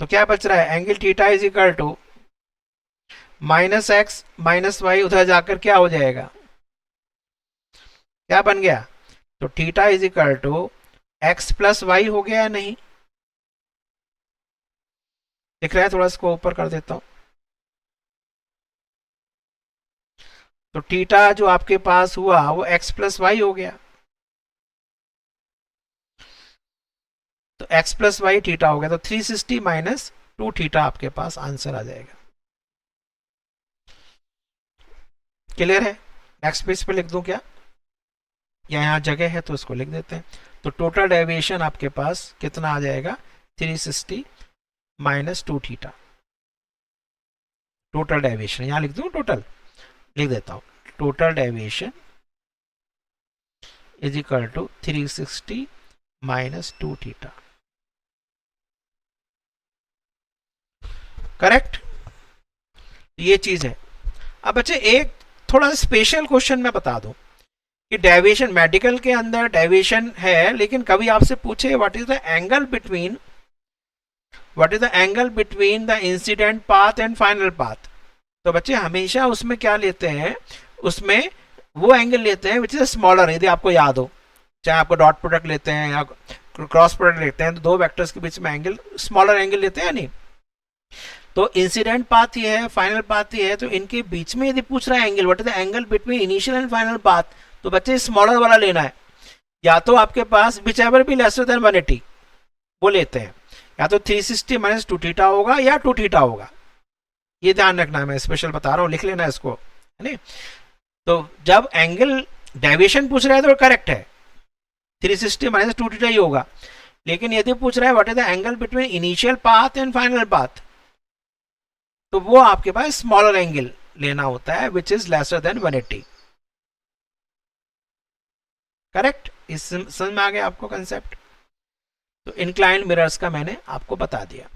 तो क्या बच रहा है, angle theta is equal to minus x minus y, उधर जाकर क्या हो जाएगा, क्या बन गया, तो theta is equal to x plus y हो गया या नहीं, दिख रहा है, थोड़ा इसको ऊपर कर देता हूं। तो थीटा जो आपके पास हुआ वो x प्लस वाई हो गया, तो x प्लस वाई थीटा हो गया, तो 360 माइनस 2 थीटा आपके पास आंसर आ जाएगा। क्लियर है? नेक्स्ट पेज पे लिख दूं क्या, या यहाँ जगह है तो इसको लिख देते हैं। तो टोटल डेविएशन आपके पास कितना आ जाएगा, 360 माइनस 2 थीटा। टोटल डेविएशन यहाँ लिख दूं, टोटल लिख देता हूं, total deviation is equal to 360 minus 2 theta. Correct, ये चीज है। अब बच्चे एक थोड़ा स्पेशल क्वेश्चन मैं बता दूं कि डेविएशन मेडिकल के अंदर डेविएशन है, लेकिन कभी आपसे पूछे what is the angle between the incident path and final path, तो बच्चे हमेशा उसमें क्या लेते हैं, उसमें वो एंगल लेते हैं विच इज स्मॉलर। यदि आपको याद हो, चाहे आपको डॉट प्रोडक्ट लेते हैं या क्रॉस प्रोडक्ट लेते हैं, तो दो वेक्टर्स के बीच में एंगल स्मॉलर एंगल लेते हैं नहीं। तो इंसिडेंट पाथ ये है, फाइनल पाथ ये है, तो इनके बीच में यदि पूछ रहा है angle, what is the angle between initial and final path, तो बच्चे स्मॉलर वाला लेना है। या तो आपके पास विच एवर भी लेसर देन 180 वो लेते हैं, या तो 360 माइनस 2 थीटा होगा या 2 थीटा होगा। ये ध्यान रखना है, मैं स्पेशल बता रहा हूँ, लिख लेना इसको, है नहीं। तो जब एंगल डेविएशन पूछ रहा है तो करेक्ट है, 360 माइनस 2 थीटा ही होगा। लेकिन यदि पूछ रहा है what is the angle between initial path and final path, तो वो आपके पास स्मॉलर एंगल लेना होता है which is lesser than 180। Correct? इस समझ में आ गया आपको कंसेप्ट? तो इंक्लाइंड मिरर्स का मैंने आपको बता दिया।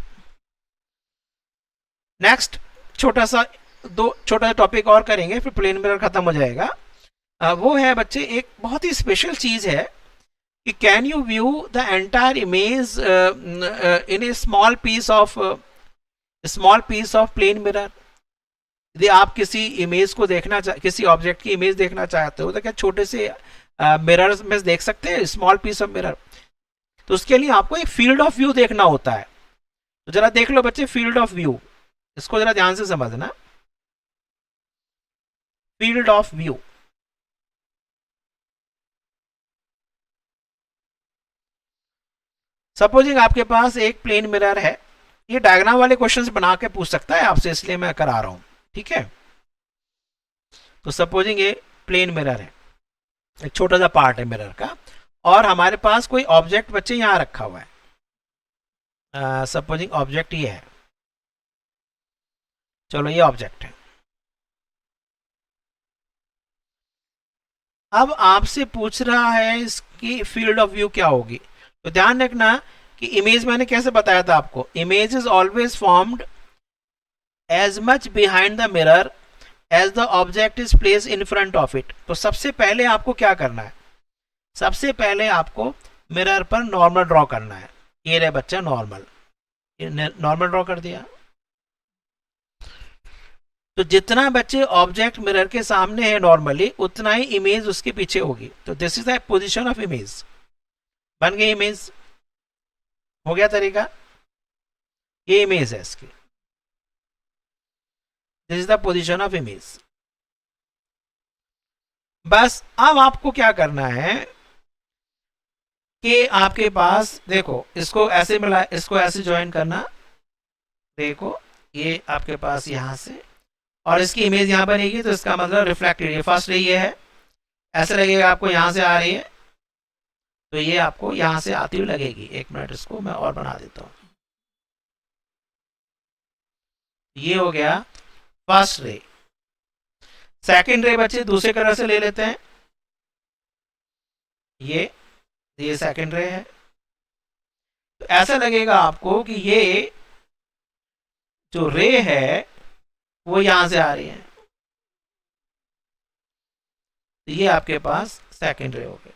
नेक्स्ट छोटा सा टॉपिक और करेंगे, फिर प्लेन मिरर खत्म हो जाएगा। वो है बच्चे एक बहुत ही स्पेशल चीज है कि can you view the entire image in a small piece of plane mirror. यदि आप किसी इमेज को किसी ऑब्जेक्ट की इमेज देखना चाहते हो तो क्या छोटे से मिरर में देख सकते हैं, स्मॉल पीस ऑफ मिरर? तो उसके लिए आपको एक फील्ड ऑफ व्यू देखना होता है। तो जरा देख लो बच्चे, फील्ड ऑफ व्यू, इसको जरा ध्यान से समझना। फील्ड ऑफ व्यू, सपोजिंग आपके पास एक प्लेन मिरर है, ये डायग्राम वाले क्वेश्चंस बना के पूछ सकता है आपसे, इसलिए मैं करा रहा हूं, ठीक है? तो सपोजिंग ये प्लेन मिरर है, एक छोटा सा पार्ट है मिरर का, और हमारे पास कोई ऑब्जेक्ट बच्चे यहां रखा हुआ है। सपोजिंग ऑब्जेक्ट ये है, चलो ये ऑब्जेक्ट है। अब आपसे पूछ रहा है इसकी फील्ड ऑफ व्यू क्या होगी। तो ध्यान रखना कि इमेज मैंने कैसे बताया था आपको, image is always formed as much behind the mirror as the object is place in front of it. तो सबसे पहले आपको क्या करना है, सबसे पहले आपको मिरर पर नॉर्मल ड्रॉ करना है। ये रहे बच्चा नॉर्मल, नॉर्मल ड्रॉ कर दिया। तो जितना बच्चे ऑब्जेक्ट मिरर के सामने है नॉर्मली, उतना ही इमेज उसके पीछे होगी। तो this is the position of image. बन गई इमेज, हो गया तरीका, ये इमेज है इसकी, this is the position of image. बस अब आपको क्या करना है कि आपके पास देखो, इसको ऐसे मिला, इसको ऐसे ज्वाइन करना, देखो ये आपके पास यहां से, और इसकी इमेज यहां बनेगी, तो इसका मतलब रिफ्लेक्टेड, ये फर्स्ट रे ये है, ऐसे लगेगा आपको यहां से आ रही है, तो ये आपको यहां से आती हुई लगेगी। एक मिनट, इसको मैं और बना देता हूं। ये हो गया फर्स्ट रे। सेकंड रे बच्चे दूसरे कलर से ले लेते हैं, ये सेकंड रे है। तो ऐसा लगेगा आपको कि ये जो रे है वो यहां से आ रही है, तो ये आपके पास सेकंड रे हो गया।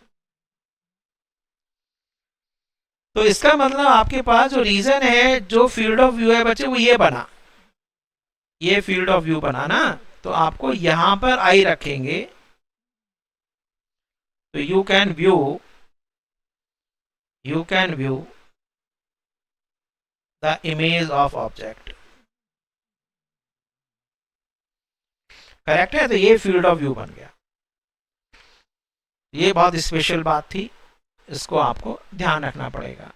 तो इसका मतलब आपके पास जो रीजन है, जो फील्ड ऑफ व्यू है बच्चे, वो ये बना, ये फील्ड ऑफ व्यू बना ना। तो आपको यहां पर आई रखेंगे, तो you can view the image of object. Correct है? तो ये फील्ड ऑफ व्यू बन गया। ये बहुत स्पेशल बात थी, इसको आपको ध्यान रखना पड़ेगा,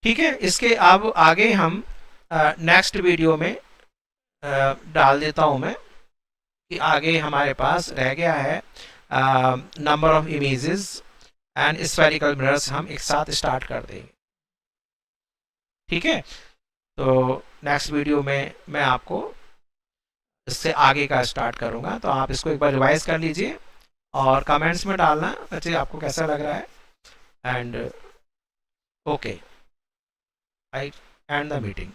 ठीक है? इसके अब आगे हम नेक्स्ट वीडियो में डाल देता हूं मैं, कि आगे हमारे पास रह गया है number of images and spherical mirrors, हम एक साथ स्टार्ट कर देंगे, ठीक है? तो नेक्स्ट वीडियो में मैं आपको इससे आगे का स्टार्ट करूंगा। तो आप इसको एक बार रिवाइज कर लीजिए और कमेंट्स में डालना बच्चे आपको कैसा लग रहा है। And okay, I and the meeting.